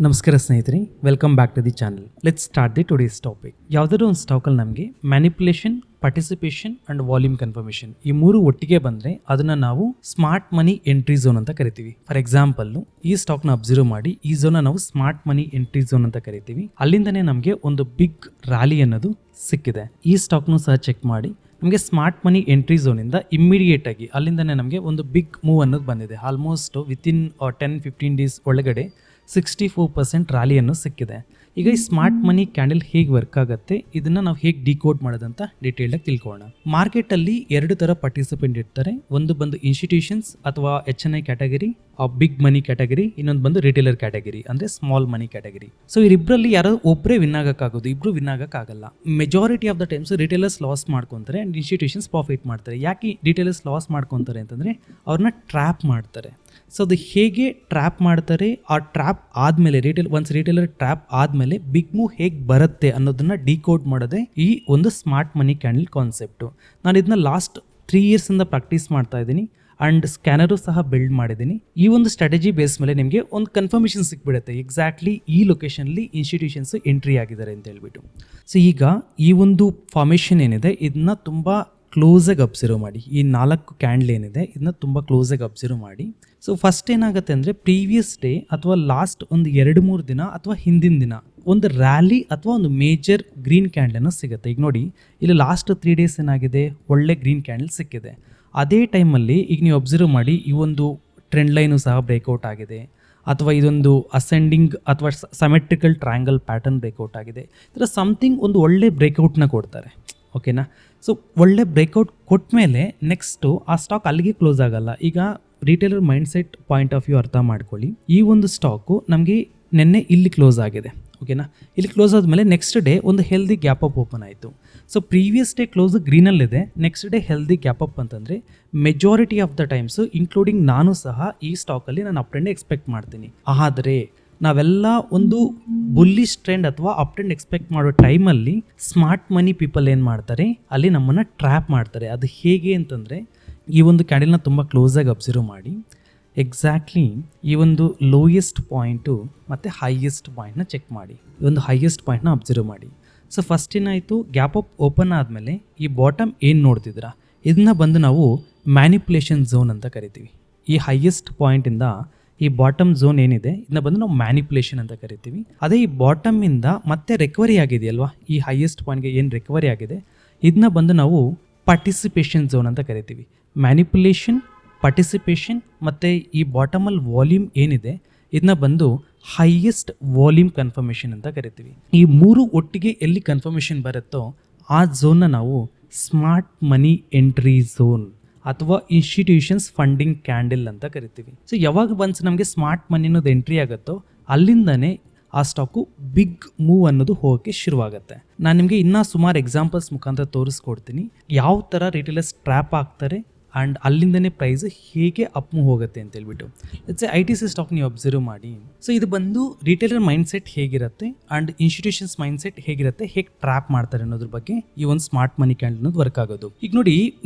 ನಮಸ್ಕಾರ ಸ್ನೇಹಿತರೆ, welcome back to the channel. Let's start the today's topic. ಯಾವುದಾದ್ರೂ ಒಂದು ಸ್ಟಾಕಲ್ಲಿ ನಮಗೆ manipulation, participation and volume confirmation ಈ ಮೂರು ಒಟ್ಟಿಗೆ ಬಂದರೆ ಅದನ್ನು ನಾವು ಸ್ಮಾರ್ಟ್ ಮನಿ ಎಂಟ್ರಿ ಝೋನ್ ಅಂತ ಕರಿತೀವಿ. ಫಾರ್ ಎಕ್ಸಾಂಪಲ್, ಈ ಸ್ಟಾಕ್ನ ಅಬ್ಸರ್ವ್ ಮಾಡಿ, ಈ ಝೋನ್ ನಾವು ಸ್ಮಾರ್ಟ್ ಮನಿ ಎಂಟ್ರಿ ಝೋನ್ ಅಂತ ಕರಿತೀವಿ. ಅಲ್ಲಿಂದನೇ ನಮಗೆ ಒಂದು ಬಿಗ್ ರ್ಯಾಲಿ ಅನ್ನೋದು ಸಿಕ್ಕಿದೆ. ಈ ಸ್ಟಾಕ್ನು ಸಹ ಚೆಕ್ ಮಾಡಿ, ನಮಗೆ ಸ್ಮಾರ್ಟ್ ಮನಿ ಎಂಟ್ರಿ ಝೋನಿಂದ ಇಮ್ಮಿಡಿಯೇಟ್ ಆಗಿ ಅಲ್ಲಿಂದನೇ ನಮಗೆ ಒಂದು ಬಿಗ್ ಮೂವ್ ಅನ್ನೋದು ಬಂದಿದೆ. ಆಲ್ಮೋಸ್ಟ್ ವಿತಿನ್ 10-15 ಡೇಸ್ ಒಳಗಡೆ 64% ರ್ಯಾಲಿಯನ್ನು ಸಿಕ್ಕಿದೆ. ಈಗ ಈ ಸ್ಮಾರ್ಟ್ ಮನಿ ಕ್ಯಾಂಡಲ್ ಹೇಗೆ ವರ್ಕ್ ಆಗುತ್ತೆ, ಇದನ್ನು ನಾವು ಹೇಗೆ ಡಿಕೋಡ್ ಮಾಡೋದಂತ ಡೀಟೇಲ್ಡಾಗಿ ತಿಳ್ಕೊಳ್ಳೋಣ. ಮಾರ್ಕೆಟಲ್ಲಿ ಎರಡು ಥರ ಪಾರ್ಟಿಸಿಪೆಂಟ್ ಇರ್ತಾರೆ. ಒಂದು ಬಂದು ಇನ್ಸ್ಟಿಟ್ಯೂಷನ್ಸ್ ಅಥವಾ HNI category, big money category, ಇನ್ನೊಂದು ಬಂದು ರಿಟೇಲರ್ ಕ್ಯಾಟಗರಿ ಅಂದರೆ ಸ್ಮಾಲ್ ಮನಿ ಕ್ಯಾಟಗರಿ. ಸೊ ಇವರಿಬ್ಬರಲ್ಲಿ ಯಾರೋ ಒಬ್ಬರೇ ವಿನ್ ಆಗೋಕ್ಕಾಗೋದು, ಇಬ್ಬರು ವಿನ್ ಆಗೋಕ್ಕಾಗಲ್ಲ. Majority of the times retailers loss ಮಾಡ್ಕೊತಾರೆ ಆ್ಯಂಡ್ ಇನ್ಸ್ಟಿಟ್ಯೂಷನ್ಸ್ ಪ್ರಾಫಿಟ್ ಮಾಡ್ತಾರೆ. ಯಾಕೆ ರಿಟೇಲರ್ಸ್ ಲಾಸ್ ಮಾಡ್ಕೊತಾರೆ ಅಂತಂದರೆ ಅವ್ರನ್ನ ಟ್ರ್ಯಾಪ್ ಮಾಡ್ತಾರೆ. ಸೊ ಅದು ಹೇಗೆ ಟ್ರ್ಯಾಪ್ ಮಾಡ್ತಾರೆ, ಆ ಟ್ರ್ಯಾಪ್ ಆದಮೇಲೆ ರಿಟೇಲರ್ ಟ್ರ್ಯಾಪ್ ಆದಮೇಲೆ ಬಿಗ್ ಮೂವ್ ಹೇಗೆ ಬರುತ್ತೆ ಅನ್ನೋದನ್ನ ಡಿಕೋಡ್ ಮಾಡೋದೇ ಈ ಒಂದು ಸ್ಮಾರ್ಟ್ ಮನಿ ಕ್ಯಾಂಡಲ್ ಕಾನ್ಸೆಪ್ಟು. ನಾನು ಇದನ್ನ ಲಾಸ್ಟ್ 3 ಇಯರ್ಸಿಂದ ಪ್ರಾಕ್ಟೀಸ್ ಮಾಡ್ತಾ ಇದ್ದೀನಿ ಆ್ಯಂಡ್ ಸ್ಕ್ಯಾನರು ಸಹ ಬಿಲ್ಡ್ ಮಾಡಿದ್ದೀನಿ. ಈ ಒಂದು ಸ್ಟ್ರಾಟಜಿ ಬೇಸ್ ಮೇಲೆ ನಿಮಗೆ ಒಂದು ಕನ್ಫರ್ಮೇಷನ್ ಸಿಕ್ಬಿಡುತ್ತೆ, ಎಕ್ಸಾಕ್ಟ್ಲಿ ಈ ಲೊಕೇಶನ್ಲಿ ಇನ್ಸ್ಟಿಟ್ಯೂಷನ್ಸ್ ಎಂಟ್ರಿ ಆಗಿದ್ದಾರೆ ಅಂತ ಹೇಳ್ಬಿಟ್ಟು. ಸೊ ಈಗ ಈ ಒಂದು ಫಾರ್ಮೇಷನ್ ಏನಿದೆ ಇದನ್ನ ತುಂಬ ಕ್ಲೋಸಾಗಿ ಅಬ್ಸರ್ವ್ ಮಾಡಿ. ಈ 4 ಕ್ಯಾಂಡಲ್ ಏನಿದೆ ಇದನ್ನ ತುಂಬ ಕ್ಲೋಸಾಗಿ ಅಬ್ಸರ್ವ್ ಮಾಡಿ. ಸೊ ಫಸ್ಟ್ ಏನಾಗುತ್ತೆ ಅಂದರೆ, ಪ್ರೀವಿಯಸ್ ಡೇ ಅಥವಾ ಲಾಸ್ಟ್ ಒಂದು 2-3 ದಿನ ಅಥವಾ ಹಿಂದಿನ ದಿನ ಒಂದು ರ್ಯಾಲಿ ಅಥವಾ ಒಂದು ಮೇಜರ್ ಗ್ರೀನ್ ಕ್ಯಾಂಡಲ್ ಸಿಗುತ್ತೆ. ಈಗ ನೋಡಿ, ಇಲ್ಲಿ ಲಾಸ್ಟ್ 3 ಡೇಸ್ ಏನಾಗಿದೆ, ಒಳ್ಳೆ ಗ್ರೀನ್ ಕ್ಯಾಂಡಲ್ ಸಿಕ್ಕಿದೆ. ಅದೇ ಟೈಮಲ್ಲಿ ಈಗ ನೀವು ಅಬ್ಸರ್ವ್ ಮಾಡಿ, ಈ ಒಂದು ಟ್ರೆಂಡ್ ಲೈನು ಸಹ ಬ್ರೇಕ್ಔಟ್ ಆಗಿದೆ, ಅಥವಾ ಇದೊಂದು ಅಸೆಂಡಿಂಗ್ ಅಥವಾ ಸಮೆಟ್ರಿಕಲ್ ಟ್ರಯಾಂಗಲ್ ಪ್ಯಾಟರ್ನ್ ಬ್ರೇಕ್ಔಟ್ ಆಗಿದೆ. ಇದರ ಸಮಥಿಂಗ್ ಒಂದು ಒಳ್ಳೆ ಬ್ರೇಕ್ಔಟ್ನ ಕೊಡ್ತಾರೆ. ಓಕೆನಾ? ಸೊ ಒಳ್ಳೆ ಬ್ರೇಕ್ಔಟ್ ಕೊಟ್ಟ ಮೇಲೆ ನೆಕ್ಸ್ಟು ಆ ಸ್ಟಾಕ್ ಅಲ್ಲಿಗೆ ಕ್ಲೋಸ್ ಆಗಲ್ಲ. ಈಗ retailer mindset point of view ಅರ್ಥ ಮಾಡ್ಕೊಳ್ಳಿ. ಈ ಒಂದು ಸ್ಟಾಕು ನಮಗೆ ನಿನ್ನೆ ಇಲ್ಲಿ ಕ್ಲೋಸ್ ಆಗಿದೆ. ಓಕೆನಾ? ಇಲ್ಲಿ ಕ್ಲೋಸ್ ಆದಮೇಲೆ ನೆಕ್ಸ್ಟ್ ಡೇ ಒಂದು ಹೆಲ್ದಿ ಗ್ಯಾಪ್ ಅಪ್ ಓಪನ್ ಆಯಿತು. ಸೊ ಪ್ರೀವಿಯಸ್ ಡೇ ಕ್ಲೋಸ್ ಗ್ರೀನಲ್ಲಿದೆ, next day healthy gap up ಅಂತಂದರೆ majority of the times including ನಾನು ಸಹ ಈ ಸ್ಟಾಕಲ್ಲಿ ನಾನು ಅಪ್ ಟ್ರೆಂಡ್ ಎಕ್ಸ್ಪೆಕ್ಟ್ ಮಾಡ್ತೀನಿ. ಆದರೆ ನಾವೆಲ್ಲ ಒಂದು ಬುಲ್ಲಿಶ್ ಟ್ರೆಂಡ್ ಅಥವಾ ಅಪ್ ಟ್ರೆಂಡ್ ಎಕ್ಸ್ಪೆಕ್ಟ್ ಮಾಡೋ ಟೈಮಲ್ಲಿ ಸ್ಮಾರ್ಟ್ ಮನಿ ಪೀಪಲ್ ಏನು ಮಾಡ್ತಾರೆ, ಅಲ್ಲಿ ನಮ್ಮನ್ನು ಟ್ರ್ಯಾಪ್ ಮಾಡ್ತಾರೆ. ಅದು ಹೇಗೆ ಅಂತಂದರೆ, ಈ ಒಂದು ಕ್ಯಾಂಡಲ್ನ ತುಂಬ ಕ್ಲೋಸಾಗಿ ಅಬ್ಸರ್ವ್ ಮಾಡಿ. ಎಕ್ಸಾಕ್ಟ್ಲಿ ಈ ಒಂದು ಲೋಯೆಸ್ಟ್ ಪಾಯಿಂಟು ಮತ್ತು ಹೈಯೆಸ್ಟ್ ಪಾಯಿಂಟ್ನ ಚೆಕ್ ಮಾಡಿ. ಈ ಒಂದು ಹೈಯೆಸ್ಟ್ ಪಾಯಿಂಟ್ನ ಅಬ್ಸರ್ವ್ ಮಾಡಿ. ಸೊ ಫಸ್ಟ್ ಏನಾಯಿತು, ಗ್ಯಾಪ್ ಅಪ್ ಓಪನ್ ಆದಮೇಲೆ ಈ ಬಾಟಮ್ ಏನು ನೋಡ್ತಿದ್ದೀರಾ, ಇದನ್ನ ಬಂದು ನಾವು ಮ್ಯಾನಿಪುಲೇಷನ್ ಝೋನ್ ಅಂತ ಕರಿತೀವಿ. ಈ ಹೈಯೆಸ್ಟ್ ಪಾಯಿಂಟಿಂದ ಈ ಬಾಟಮ್ ಝೋನ್ ಏನಿದೆ ಇದನ್ನ ಬಂದು ನಾವು ಮ್ಯಾನಿಪುಲೇಷನ್ ಅಂತ ಕರಿತೀವಿ. ಅದೇ ಈ ಬಾಟಮಿಂದ ಮತ್ತೆ ರಿಕವರಿ ಆಗಿದೆಯಲ್ವಾ, ಈ ಹೈಯೆಸ್ಟ್ ಪಾಯಿಂಟ್ಗೆ ಏನು ರಿಕವರಿ ಆಗಿದೆ ಇದನ್ನ ಬಂದು ನಾವು ಪಾರ್ಟಿಸಿಪೇಷನ್ ಝೋನ್ ಅಂತ ಕರಿತೀವಿ. ಮ್ಯಾನಿಪುಲೇಷನ್, ಪಾರ್ಟಿಸಿಪೇಷನ್ ಮತ್ತು ಈ ಬಾಟಮಲ್ಲಿ ವಾಲ್ಯೂಮ್ ಏನಿದೆ ಇದನ್ನ ಬಂದು ಹೈಯೆಸ್ಟ್ ವಾಲ್ಯೂಮ್ ಕನ್ಫರ್ಮೇಷನ್ ಅಂತ ಕರಿತೀವಿ. ಈ ಮೂರು ಒಟ್ಟಿಗೆ ಎಲ್ಲಿ ಕನ್ಫರ್ಮೇಷನ್ ಬರುತ್ತೋ ಆ ಝೋನ್ನ ನಾವು ಸ್ಮಾರ್ಟ್ ಮನಿ ಎಂಟ್ರಿ ಝೋನ್ ಅಥವಾ ಇನ್ಸ್ಟಿಟ್ಯೂಷನ್ಸ್ ಫಂಡಿಂಗ್ ಕ್ಯಾಂಡಲ್ ಅಂತ ಕರಿತೀವಿ. ಸೊ ಯಾವಾಗ ಬಂದು ನಮಗೆ ಸ್ಮಾರ್ಟ್ ಮನಿ ಅನ್ನೋದು ಎಂಟ್ರಿ ಆಗುತ್ತೋ ಅಲ್ಲಿಂದನೇ ಆ ಸ್ಟಾಕು ಬಿಗ್ ಮೂವ್ ಅನ್ನೋದು ಹೋಗೋಕ್ಕೆ ಶುರುವಾಗುತ್ತೆ. ನಾನು ನಿಮಗೆ ಇನ್ನೂ ಸುಮಾರು ಎಕ್ಸಾಂಪಲ್ಸ್ ಮುಖಾಂತರ ತೋರಿಸ್ಕೊಡ್ತೀನಿ, ಯಾವ ಥರ ರಿಟೇಲರ್ಸ್ ಟ್ರ್ಯಾಪ್ ಆಗ್ತಾರೆ ಆ್ಯಂಡ್ ಅಲ್ಲಿಂದನೇ ಪ್ರೈಸ್ ಹೇಗೆ ಅಪ್ ಮೂವ್ ಹೋಗುತ್ತೆ ಅಂತ ಹೇಳ್ಬಿಟ್ಟು. ಇಟ್ಸ್ ITC ಸ್ಟಾಕ್ ನೀವು ಅಬ್ಸರ್ವ್ ಮಾಡಿ. ಸೊ ಇದು ಬಂದು ರಿಟೇಲರ್ ಮೈಂಡ್ಸೆಟ್ ಹೇಗಿರುತ್ತೆ ಆ್ಯಂಡ್ ಇನ್ಸ್ಟಿಟ್ಯೂಷನ್ಸ್ ಮೈಂಡ್ಸೆಟ್ ಹೇಗಿರುತ್ತೆ, ಹೇಗೆ ಟ್ರ್ಯಾಪ್ ಮಾಡ್ತಾರೆ ಅನ್ನೋದ್ರ ಬಗ್ಗೆ ಈ ಒಂದು ಸ್ಮಾರ್ಟ್ ಮನಿ ಕ್ಯಾಂಡಲ್ ಅನ್ನೋದು ವರ್ಕ್ ಆಗೋದು. ಈಗ ನೋಡಿ,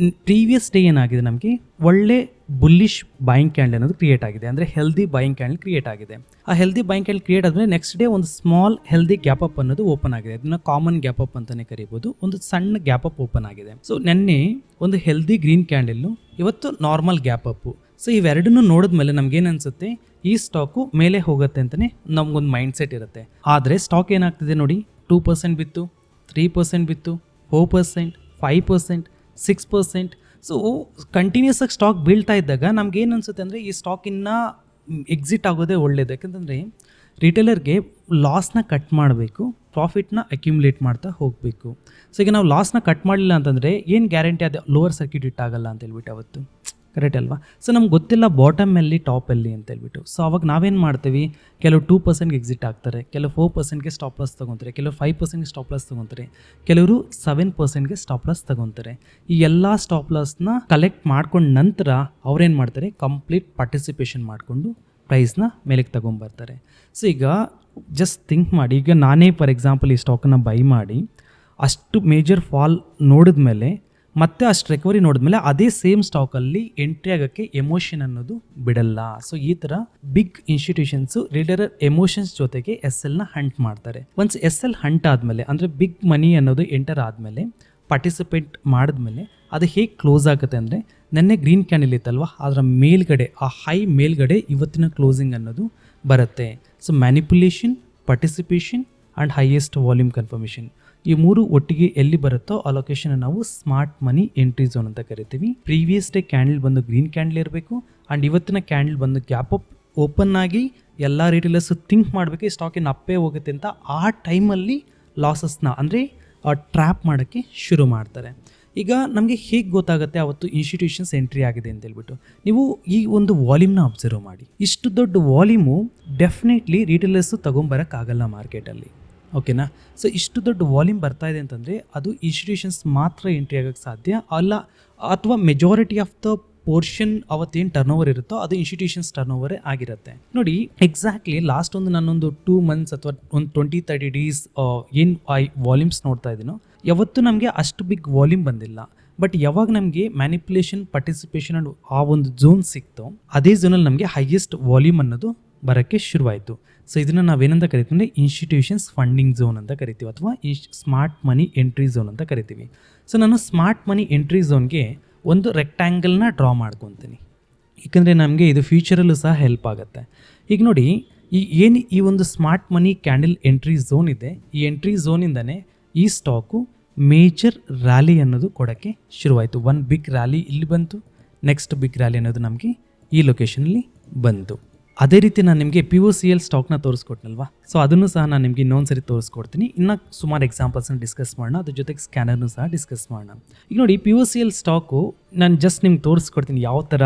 ಪ್ರೀವಿಯಸ್ ಡೇ ಏನಾಗಿದೆ, ನಮಗೆ ಒಳ್ಳೆ ಬುಲ್ಲಿಶ್ ಬಾಯಿಂಗ್ ಕ್ಯಾಂಡಲ್ ಅನ್ನೋದು ಕ್ರಿಯೇಟ್ ಆಗಿದೆ, ಅಂದರೆ ಹೆಲ್ದಿ ಬಾಯಿಂಗ್ ಕ್ಯಾಂಡಲ್ ಕ್ರಿಯೇಟ್ ಆಗಿದೆ. ಆ ಹೆಲ್ದಿ ಬಾಯಿಂಗ್ ಕ್ಯಾಂಡಲ್ ಕ್ರಿಯೇಟ್ ಆದಮೇಲೆ ನೆಕ್ಸ್ಟ್ ಡೇ ಒಂದು ಸ್ಮಾಲ್ ಹೆಲ್ದಿ ಗ್ಯಾಪ್ ಅಪ್ ಅನ್ನೋದು ಓಪನ್ ಆಗಿದೆ. ಅದನ್ನ ಕಾಮನ್ ಗ್ಯಾಪ್ ಅಪ್ ಅಂತಲೇ ಕರಿಬೋದು. ಒಂದು ಸಣ್ಣ ಗ್ಯಾಪ್ ಅಪ್ ಓಪನ್ ಆಗಿದೆ. ಸೊ ನೆನ್ನೆ ಒಂದು ಹೆಲ್ದಿ ಗ್ರೀನ್ ಕ್ಯಾಂಡಲ್ಲು, ಇವತ್ತು ನಾರ್ಮಲ್ ಗ್ಯಾಪ್ ಅಪ್ಪು. ಸೊ ಇವೆರಡನ್ನೂ ನೋಡಿದ್ಮೇಲೆ ನಮ್ಗೇನು ಅನಿಸುತ್ತೆ, ಈ ಸ್ಟಾಕು ಮೇಲೆ ಹೋಗುತ್ತೆ ಅಂತಲೇ ನಮಗೊಂದು ಮೈಂಡ್ ಸೆಟ್ ಇರುತ್ತೆ. ಆದರೆ ಸ್ಟಾಕ್ ಏನಾಗ್ತಿದೆ ನೋಡಿ, 2% ಬಿತ್ತು, 3% ಬಿತ್ತು, 4%, 5%, 6%. ಸೊ ಕಂಟಿನ್ಯೂಸ್ ಆಗಿ ಸ್ಟಾಕ್ ಬೀಳ್ತಾ ಇದ್ದಾಗ ನಮ್ಗೇನು ಅನಿಸುತ್ತೆ ಅಂದರೆ, ಈ ಸ್ಟಾಕಿನ್ನ ಎಕ್ಸಿಟ್ ಆಗೋದೇ ಒಳ್ಳೇದು. ಯಾಕಂತಂದರೆ ರಿಟೇಲರ್ಗೆ ಲಾಸ್ನ ಕಟ್ ಮಾಡಬೇಕು, ಪ್ರಾಫಿಟ್ನ ಅಕ್ಯುಮುಲೇಟ್ ಮಾಡ್ತಾ ಹೋಗಬೇಕು. ಸೊ ಈಗ ನಾವು ಲಾಸ್ನ ಕಟ್ ಮಾಡಲಿಲ್ಲ ಅಂತಂದರೆ ಏನು ಗ್ಯಾರಂಟಿ ಅದು ಲೋವರ್ ಸರ್ಕ್ಯೂಟ್ ಹಿಟ್ ಆಗಲ್ಲ ಅಂತ ಹೇಳ್ಬಿಟ್ಟು ಅವತ್ತು, ಕರೆಕ್ಟ್ ಅಲ್ವಾ? ಸೊ ನಮ್ಗೆ ಗೊತ್ತಿಲ್ಲ ಬಾಟಮಲ್ಲಿ ಟಾಪಲ್ಲಿ ಅಂತ ಹೇಳ್ಬಿಟ್ಟು. ಸೊ ಅವಾಗ ನಾವೇನು ಮಾಡ್ತೀವಿ, ಕೆಲವು 2%ಗೆ ಎಕ್ಸಿಟ್ ಆಗ್ತಾರೆ, ಕೆಲವು 4%ಗೆ ಸ್ಟಾಪ್ ಲಾಸ್ ತೊಗೊತಾರೆ, ಕೆಲವರು 5%ಗೆ ಸ್ಟಾಪ್ ಲಾಸ್ ತೊಗೊತಾರೆ, ಕೆಲವರು 7%ಗೆ ಸ್ಟಾಪ್ ಲಾಸ್ ತೊಗೊತಾರೆ. ಈ ಎಲ್ಲ ಸ್ಟಾಪ್ ಲಾಸ್ನ ಕಲೆಕ್ಟ್ ಮಾಡ್ಕೊಂಡ ನಂತರ ಅವ್ರೇನು ಮಾಡ್ತಾರೆ, ಕಂಪ್ಲೀಟ್ ಪಾರ್ಟಿಸಿಪೇಷನ್ ಮಾಡಿಕೊಂಡು ಪ್ರೈಸ್ನ ಮೇಲೆಗೆ ತೊಗೊಂಬರ್ತಾರೆ. ಸೊ ಈಗ ಜಸ್ಟ್ ಥಿಂಕ್ ಮಾಡಿ, ಈಗ ನಾನೇ ಫಾರ್ ಎಕ್ಸಾಂಪಲ್ ಈ ಸ್ಟಾಕನ್ನು ಬೈ ಮಾಡಿ ಅಷ್ಟು ಮೇಜರ್ ಫಾಲ್ ನೋಡಿದ ಮೇಲೆ ಮತ್ತೆ ಅಷ್ಟು ರಿಕವರಿ ನೋಡಿದ್ಮೇಲೆ ಅದೇ ಸೇಮ್ ಸ್ಟಾಕಲ್ಲಿ ಎಂಟ್ರಿ ಆಗೋಕ್ಕೆ ಎಮೋಷನ್ ಅನ್ನೋದು ಬಿಡಲ್ಲ. ಸೊ ಈ ಥರ ಬಿಗ್ ಇನ್ಸ್ಟಿಟ್ಯೂಷನ್ಸು ರೀಡರ್ ಎಮೋಷನ್ಸ್ ಜೊತೆಗೆ ಎಸ್ ಎಲ್ನ ಹಂಟ್ ಮಾಡ್ತಾರೆ. ಒನ್ಸ್ ಎಸ್ ಎಲ್ ಹಂಟ್ ಆದಮೇಲೆ ಅಂದರೆ ಬಿಗ್ ಮನಿ ಅನ್ನೋದು ಎಂಟರ್ ಆದಮೇಲೆ ಪಾರ್ಟಿಸಿಪೇಟ್ ಮಾಡಿದ್ಮೇಲೆ ಅದು ಹೇಗೆ ಕ್ಲೋಸ್ ಆಗುತ್ತೆ ಅಂದರೆ ನೆನ್ನೆ ಗ್ರೀನ್ ಕ್ಯಾಂಡಲ್ ಇತ್ತಲ್ವ ಅದರ ಮೇಲ್ಗಡೆ ಆ ಹೈ ಮೇಲ್ಗಡೆ ಇವತ್ತಿನ ಕ್ಲೋಸಿಂಗ್ ಅನ್ನೋದು ಬರುತ್ತೆ. So manipulation, participation and highest volume confirmation ಈ ಮೂರು ಒಟ್ಟಿಗೆ ಎಲ್ಲಿ ಬರುತ್ತೋ ಆ ಲೊಕೇಶನ್ ನಾವು ಸ್ಮಾರ್ಟ್ ಮನಿ ಎಂಟ್ರಿ ಝೋನ್ ಅಂತ ಕರಿತೀವಿ. ಪ್ರೀವಿಯಸ್ ಡೇ ಕ್ಯಾಂಡಲ್ ಬಂದು ಗ್ರೀನ್ ಕ್ಯಾಂಡಲ್ ಇರಬೇಕು ಆ್ಯಂಡ್ ಇವತ್ತಿನ ಕ್ಯಾಂಡಲ್ ಬಂದು ಗ್ಯಾಪ್ ಅಪ್ ಓಪನ್ ಆಗಿ ಎಲ್ಲ ರಿಟೇಲರ್ಸು ಥಿಂಕ್ ಮಾಡಬೇಕು ಈ ಸ್ಟಾಕಿನ ಅಪ್ಪೇ ಹೋಗುತ್ತೆ ಅಂತ. ಆ ಟೈಮಲ್ಲಿ ಲಾಸಸ್ನ ಅಂದರೆ ಟ್ರ್ಯಾಪ್ ಮಾಡೋಕ್ಕೆ ಶುರು ಮಾಡ್ತಾರೆ. ಈಗ ನಮಗೆ ಹೇಗೆ ಗೊತ್ತಾಗುತ್ತೆ ಅವತ್ತು ಇನ್ಸ್ಟಿಟ್ಯೂಷನ್ಸ್ ಎಂಟ್ರಿ ಆಗಿದೆ ಅಂತ ಹೇಳ್ಬಿಟ್ಟು, ನೀವು ಈ ಒಂದು ವಾಲ್ಯೂಮ್ನ ಅಬ್ಸರ್ವ್ ಮಾಡಿ. ಇಷ್ಟು ದೊಡ್ಡ ವಾಲ್ಯೂಮು ಡೆಫಿನೆಟ್ಲಿ ರಿಟೇಲರ್ಸು ತೊಗೊಂಬರೋಕ್ಕಾಗಲ್ಲ ಮಾರ್ಕೆಟಲ್ಲಿ, ಓಕೆನಾ. ಸೊ ಇಷ್ಟು ದೊಡ್ಡ ವಾಲ್ಯೂಮ್ ಬರ್ತಾ ಇದೆ ಅಂತಂದರೆ ಅದು ಇನ್ಸ್ಟಿಟ್ಯೂಷನ್ಸ್ ಮಾತ್ರ ಎಂಟ್ರಿ ಆಗೋಕ್ಕೆ ಸಾಧ್ಯ ಅಲ್ಲ, ಅಥವಾ ಮೆಜಾರಿಟಿ ಆಫ್ ದ ಪೋರ್ಷನ್ ಅವತ್ತೇನು ಟರ್ನ್ ಓವರ್ ಇರುತ್ತೋ ಅದು ಇನ್ಸ್ಟಿಟ್ಯೂಷನ್ಸ್ ಟರ್ನ್ ಓವರೇ ಆಗಿರುತ್ತೆ. ನೋಡಿ ಎಕ್ಸಾಕ್ಟ್ಲಿ ಲಾಸ್ಟ್ ಒಂದು ನಾನೊಂದು 2 months ಅಥವಾ ಒಂದು 20-30 days ಏನು ವಾಲ್ಯೂಮ್ಸ್ ನೋಡ್ತಾ ಇದ್ದೀನೋ ಯಾವತ್ತೂ ನಮಗೆ ಅಷ್ಟು ಬಿಗ್ ವಾಲ್ಯೂಮ್ ಬಂದಿಲ್ಲ. ಬಟ್ ಯಾವಾಗ ನಮಗೆ ಮ್ಯಾನಿಪುಲೇಷನ್, ಪಾರ್ಟಿಸಿಪೇಷನ್ ಅಂಡ್ ಆ ಒಂದು ಝೋನ್ ಸಿಕ್ತೋ ಅದೇ ಝೋನಲ್ಲಿ ನಮಗೆ ಹೈಯೆಸ್ಟ್ ವಾಲ್ಯೂಮ್ ಅನ್ನೋದು ಬರೋಕ್ಕೆ ಶುರುವಾಯಿತು. ಸೊ ಇದನ್ನು ನಾವೇನಂತ ಕರಿತೀವಿ ಅಂದರೆ ಇನ್ಸ್ಟಿಟ್ಯೂಷನ್ಸ್ ಫಂಡಿಂಗ್ ಝೋನ್ ಅಂತ ಕರಿತೀವಿ, ಅಥವಾ ಸ್ಮಾರ್ಟ್ ಮನಿ ಎಂಟ್ರಿ ಝೋನ್ ಅಂತ ಕರಿತೀವಿ. ಸೊ ನಾನು ಸ್ಮಾರ್ಟ್ ಮನಿ ಎಂಟ್ರಿ ಝೋನ್ಗೆ ಒಂದು ರೆಕ್ಟ್ಯಾಂಗಲ್ನ ಡ್ರಾ ಮಾಡ್ಕೊತೀನಿ, ಏಕೆಂದರೆ ನಮಗೆ ಇದು ಫ್ಯೂಚರಲ್ಲೂ ಸಹ ಹೆಲ್ಪ್ ಆಗುತ್ತೆ. ಈಗ ನೋಡಿ ಈ ಒಂದು ಸ್ಮಾರ್ಟ್ ಮನಿ ಕ್ಯಾಂಡಲ್ ಎಂಟ್ರಿ ಝೋನ್ ಇದೆ, ಈ ಎಂಟ್ರಿ ಝೋನಿಂದನೇ ಈ ಸ್ಟಾಕು ಮೇಜರ್ ರ್ಯಾಲಿ ಅನ್ನೋದು ಕೊಡೋಕ್ಕೆ ಶುರುವಾಯಿತು. ಒಂದು ಬಿಗ್ ರ್ಯಾಲಿ ಇಲ್ಲಿ ಬಂತು, ನೆಕ್ಸ್ಟ್ ಬಿಗ್ ರ್ಯಾಲಿ ಅನ್ನೋದು ನಮಗೆ ಈ ಲೊಕೇಶನಲ್ಲಿ ಬಂತು. ಅದೇ ರೀತಿ ನಾನು ನಿಮಗೆ POCL ಸ್ಟಾಕ್ನ ತೋರಿಸ್ಕೊಟ್ನಲ್ವಾ, ಸೊ ಅದನ್ನು ಸಹ ನಾನು ನಿಮಗೆ ಇನ್ನೊಂದು ಸರಿ ತೋರಿಸ್ಕೊಡ್ತೀನಿ. ಇನ್ನು ಸುಮಾರು ಎಕ್ಸಾಂಪಲ್ಸ್ನ ಡಿಸ್ಕಸ್ ಮಾಡೋಣ, ಅದ್ರ ಜೊತೆಗೆ ಸ್ಕ್ಯಾನರ್ನು ಸಹ ಡಿಸ್ಕಸ್ ಮಾಡೋಣ. ಈಗ ನೋಡಿ POCL ಸ್ಟಾಕು ನಾನು ಜಸ್ಟ್ ನಿಮ್ಗೆ ತೋರಿಸ್ಕೊಡ್ತೀನಿ ಯಾವ ಥರ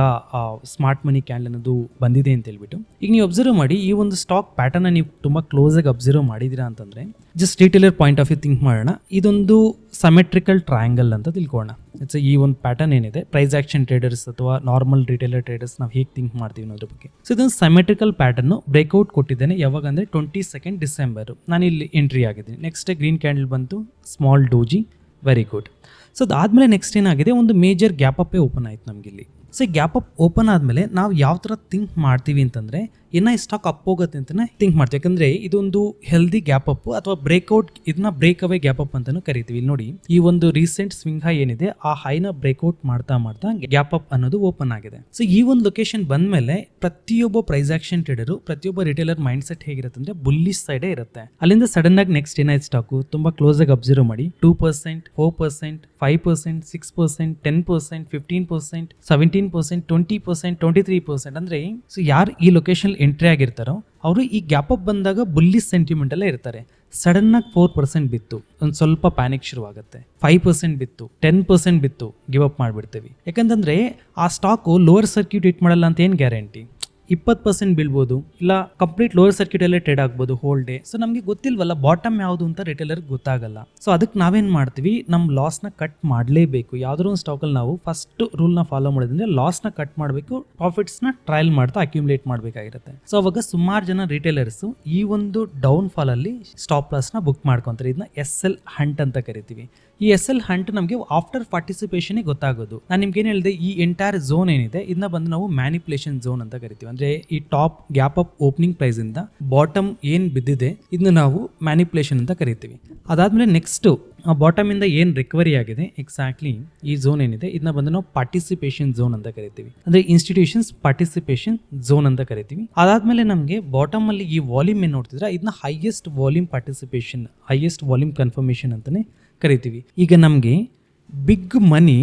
ಸ್ಮಾರ್ಟ್ ಮನಿ ಕ್ಯಾಂಡಲ್ ಅನ್ನೋದು ಬಂದಿದೆ ಅಂತ ಹೇಳ್ಬಿಟ್ಟು. ಈಗ ನೀವು ಅಬ್ಸರ್ವ್ ಮಾಡಿ, ಈ ಒಂದು ಸ್ಟಾಕ್ ಪ್ಯಾಟರ್ನ ನೀವು ತುಂಬ ಕ್ಲೋಸಾಗಿ ಅಬ್ಸರ್ವ್ ಮಾಡಿದ್ದೀರಾ ಅಂತಂದರೆ just retailer point of view think ಮಾಡೋಣ. ಇದೊಂದು ಸಮೆಟ್ರಿಕಲ್ ಟ್ರಯಾಂಗಲ್ ಅಂತ ತಿಳ್ಕೊಳ್ಳೋಣ. ಇಟ್ಸ್ ಈ ಒಂದು ಪ್ಯಾಟರ್ನ್ ಏನಿದೆ ಪ್ರೈಸ್ ಆಕ್ಷನ್ ಟ್ರೇಡರ್ಸ್ ಅಥವಾ ನಾರ್ಮಲ್ ರಿಟೇಲರ್ ಟ್ರೇಡರ್ಸ್ ನಾವು ಹೇಗೆ ಥಿಂಕ್ ಮಾಡ್ತೀವಿ ಅನ್ನೋದ್ರ ಬಗ್ಗೆ. ಸೊ ಇದೊಂದು ಸಮೆಟ್ರಿಕಲ್ ಪ್ಯಾಟರ್ನು ಬ್ರೇಕ್ಔಟ್ ಕೊಟ್ಟಿದ್ದೇನೆ ಯಾವಾಗ ಅಂದರೆ 22nd December ನಾನು ಇಲ್ಲಿ ಎಂಟ್ರಿ ಆಗಿದ್ದೀನಿ. ನೆಕ್ಸ್ಟ್ ಗ್ರೀನ್ ಕ್ಯಾಂಡಲ್ ಬಂತು, small doji, very good. So ಅದಾದಮೇಲೆ ನೆಕ್ಸ್ಟ್ ಏನಾಗಿದೆ, ಒಂದು ಮೇಜರ್ ಗ್ಯಾಪ್ ಅಪ್ಪೇ ಓಪನ್ ಆಯಿತು ನಮಗಿಲ್ಲಿ. ಸೊ ಗ್ಯಾಪ್ ಅಪ್ ಓಪನ್ ಆದಮೇಲೆ ನಾವು ಯಾವ ಥರ ಥಿಂಕ್ ಮಾಡ್ತೀವಿ ಅಂತಂದರೆ ಇನ್ನೂ ಈ ಸ್ಟಾಕ್ ಅಪ್ ಹೋಗುತ್ತೆ ಅಂತಲೇ ಥಿಂಕ್ ಮಾಡ್ತೀವಿ, ಯಾಕಂದರೆ ಇದೊಂದು ಹೆಲ್ದಿ ಗ್ಯಾಪ್ ಅಪ್ ಅಥವಾ ಬ್ರೇಕ್ಔಟ್, ಇದನ್ನ ಬ್ರೇಕ್ ಅವೇ ಗ್ಯಾಪ್ ಅಪ್ ಅಂತಲೂ ಕರಿತೀವಿ. ಇಲ್ಲಿ ನೋಡಿ ಈ ಒಂದು ರೀಸೆಂಟ್ ಸ್ವಿಂಗ್ ಹೈ ಏನಿದೆ ಆ ಹೈನ ಬ್ರೇಕ್ಔಟ್ ಮಾಡ್ತಾ ಗ್ಯಾಪ್ ಅಪ್ ಅನ್ನೋದು ಓಪನ್ ಆಗಿದೆ. ಸೊ ಈ ಒಂದು ಲೊಕೇಶನ್ ಬಂದಮೇಲೆ ಪ್ರತಿಯೊಬ್ಬ ಪ್ರೈಸ್ ಆಕ್ಷನ್ ಟ್ರೇಡರು, ಪ್ರತಿಯೊಬ್ಬ ರಿಟೇಲರ್ ಮೈಂಡ್ ಸೆಟ್ ಹೇಗಿರುತ್ತೆ ಅಂದರೆ ಬುಲ್ಲಿಶ್ ಸೈಡೇ ಇರುತ್ತೆ. ಅಲ್ಲಿಂದ ಸಡನ್ ಆಗಿ ನೆಕ್ಸ್ಟ್ ಏನಾಯ್ತು ಸ್ಟಾಕು ತುಂಬ ಕ್ಲೋಸ್ ಆಗಿ ಅಬ್ಸರ್ವ್ ಮಾಡಿ 2%, 4%, 5%, 6%, 10%, 15%, 17%, 20%, 23% ಅಂದರೆ ಸೊ ಯಾರು ಈ ಲೊಕೇಶನ್ ಎಂಟ್ರಿ ಆಗಿರ್ತಾರೋ ಅವರು ಈ ಗ್ಯಾಪ್ ಅಪ್ ಬಂದಾಗ ಬುಲ್ಲಿಶ್ ಸೆಂಟಿಮೆಂಟ್ ಅಲ್ಲೇ ಇರ್ತಾರೆ. ಸಡನ್ ಆಗಿ 4% ಬಿತ್ತು, ಒಂದು ಸ್ವಲ್ಪ ಪ್ಯಾನಿಕ್ ಶುರುವಾಗುತ್ತೆ. 5% ಬಿತ್ತು, 10% ಬಿತ್ತು, ಗಿವ್ ಅಪ್ ಮಾಡಿಬಿಡ್ತೀವಿ. ಯಾಕಂತಂದ್ರೆ ಆ ಸ್ಟಾಕು ಲೋವರ್ ಸರ್ಕ್ಯೂಟ್ ಹಿಟ್ ಮಾಡಲ್ಲ ಅಂತ ಏನು ಗ್ಯಾರಂಟಿ. 20% ಬೀಳ್ಬೋದು, ಇಲ್ಲ ಕಂಪ್ಲೀಟ್ ಲೋವರ್ ಸರ್ಕ್ಯೂಟ್ ಅಲ್ಲೇ ಟ್ರೇಡ್ ಆಗ್ಬೋದು ಹೋಲ್ ಡೇ. ಸೊ ನಮಗೆ ಗೊತ್ತಿಲ್ವಲ್ಲ ಬಾಟಮ್ ಯಾವುದು ಅಂತ ರಿಟೇಲರ್ ಗೊತ್ತಾಗಲ್ಲ. ಸೊ ಅದಕ್ಕೆ ನಾವೇನು ಮಾಡ್ತೀವಿ, ನಮ್ಮ ಲಾಸ್ನ ಕಟ್ ಮಾಡಲೇಬೇಕು. ಯಾವ್ದಾದ್ರು ಒಂದು ಸ್ಟಾಕಲ್ಲಿ ನಾವು ಫಸ್ಟ್ ರೂಲ್ನ ಫಾಲೋ ಮಾಡೋದಂದ್ರೆ ಲಾಸ್ನ ಕಟ್ ಮಾಡಬೇಕು, ಪ್ರಾಫಿಟ್ಸ್ನ ಟ್ರಯಲ್ ಮಾಡ್ತಾ ಅಕ್ಯುಮುಲೇಟ್ ಮಾಡಬೇಕಾಗಿರುತ್ತೆ. ಸೊ ಅವಾಗ ಸುಮಾರು ಜನ ರಿಟೇಲರ್ಸು ಈ ಒಂದು ಡೌನ್ ಫಾಲಲ್ಲಿ ಸ್ಟಾಪ್ ಲಾಸ್ನ ಬುಕ್ ಮಾಡ್ಕೊತಾರೆ. ಇದನ್ನ SL ಹಂಟ್ ಅಂತ ಕರಿತೀವಿ. ಈ SL ಹಂಟ್ ನಮಗೆ ಆಫ್ಟರ್ ಪಾರ್ಟಿಸಿಪೇಷನ್ ಗೊತ್ತಾಗೋದು. ನಾನು ನಿಮ್ಗೆ ಏನು ಹೇಳಿದೆ, ಈ ಎಂಟೈರ್ ಝೋನ್ ಏನಿದೆ ಇದನ್ನ ಬಂದು ನಾವು ಮ್ಯಾನಿಪುಲೇಷನ್ ಝೋನ್ ಅಂತ ಕರಿತೀವಿ. ಅಂದ್ರೆ ಈ top gap up opening price ಇಂದ ಬಾಟಮ್ ಏನ್ ಬಿದ್ದಿದೆ ಇದನ್ನ ನಾವು ಮ್ಯಾನಿಪುಲೇಷನ್ ಅಂತ ಕರಿತೀವಿ. ಅದಾದ್ಮೇಲೆ ನೆಕ್ಸ್ಟ್ ಆ ಬಾಟಮ್ ಇಂದ ಏನ್ ರಿಕವರಿ ಆಗಿದೆ ಎಕ್ಸಾಕ್ಟ್ಲಿ ಈ ಝೋನ್ ಏನಿದೆ ಇದನ್ನ ಬಂದು ನಾವು ಪಾರ್ಟಿಸಿಪೇಷನ್ ಝೋನ್ ಅಂತ ಕರಿತೀವಿ. ಅಂದ್ರೆ ಇನ್ಸ್ಟಿಟ್ಯೂಷನ್ಸ್ ಪಾರ್ಟಿಸಿಪೇಷನ್ ಝೋನ್ ಅಂತ ಕರಿತೀವಿ. ಅದಾದ್ಮೇಲೆ ನಮಗೆ ಬಾಟಮ್ ಅಲ್ಲಿ ಈ ವಾಲ್ಯೂಮ್ ಏನ್ ನೋಡ್ತಿದ್ರೆ ಇದನ್ನ highest volume participation, highest volume confirmation ಅಂತಾನೆ ಕರಿತೀವಿ. ಈಗ ನಮಗೆ ಬಿಗ್ ಮನಿ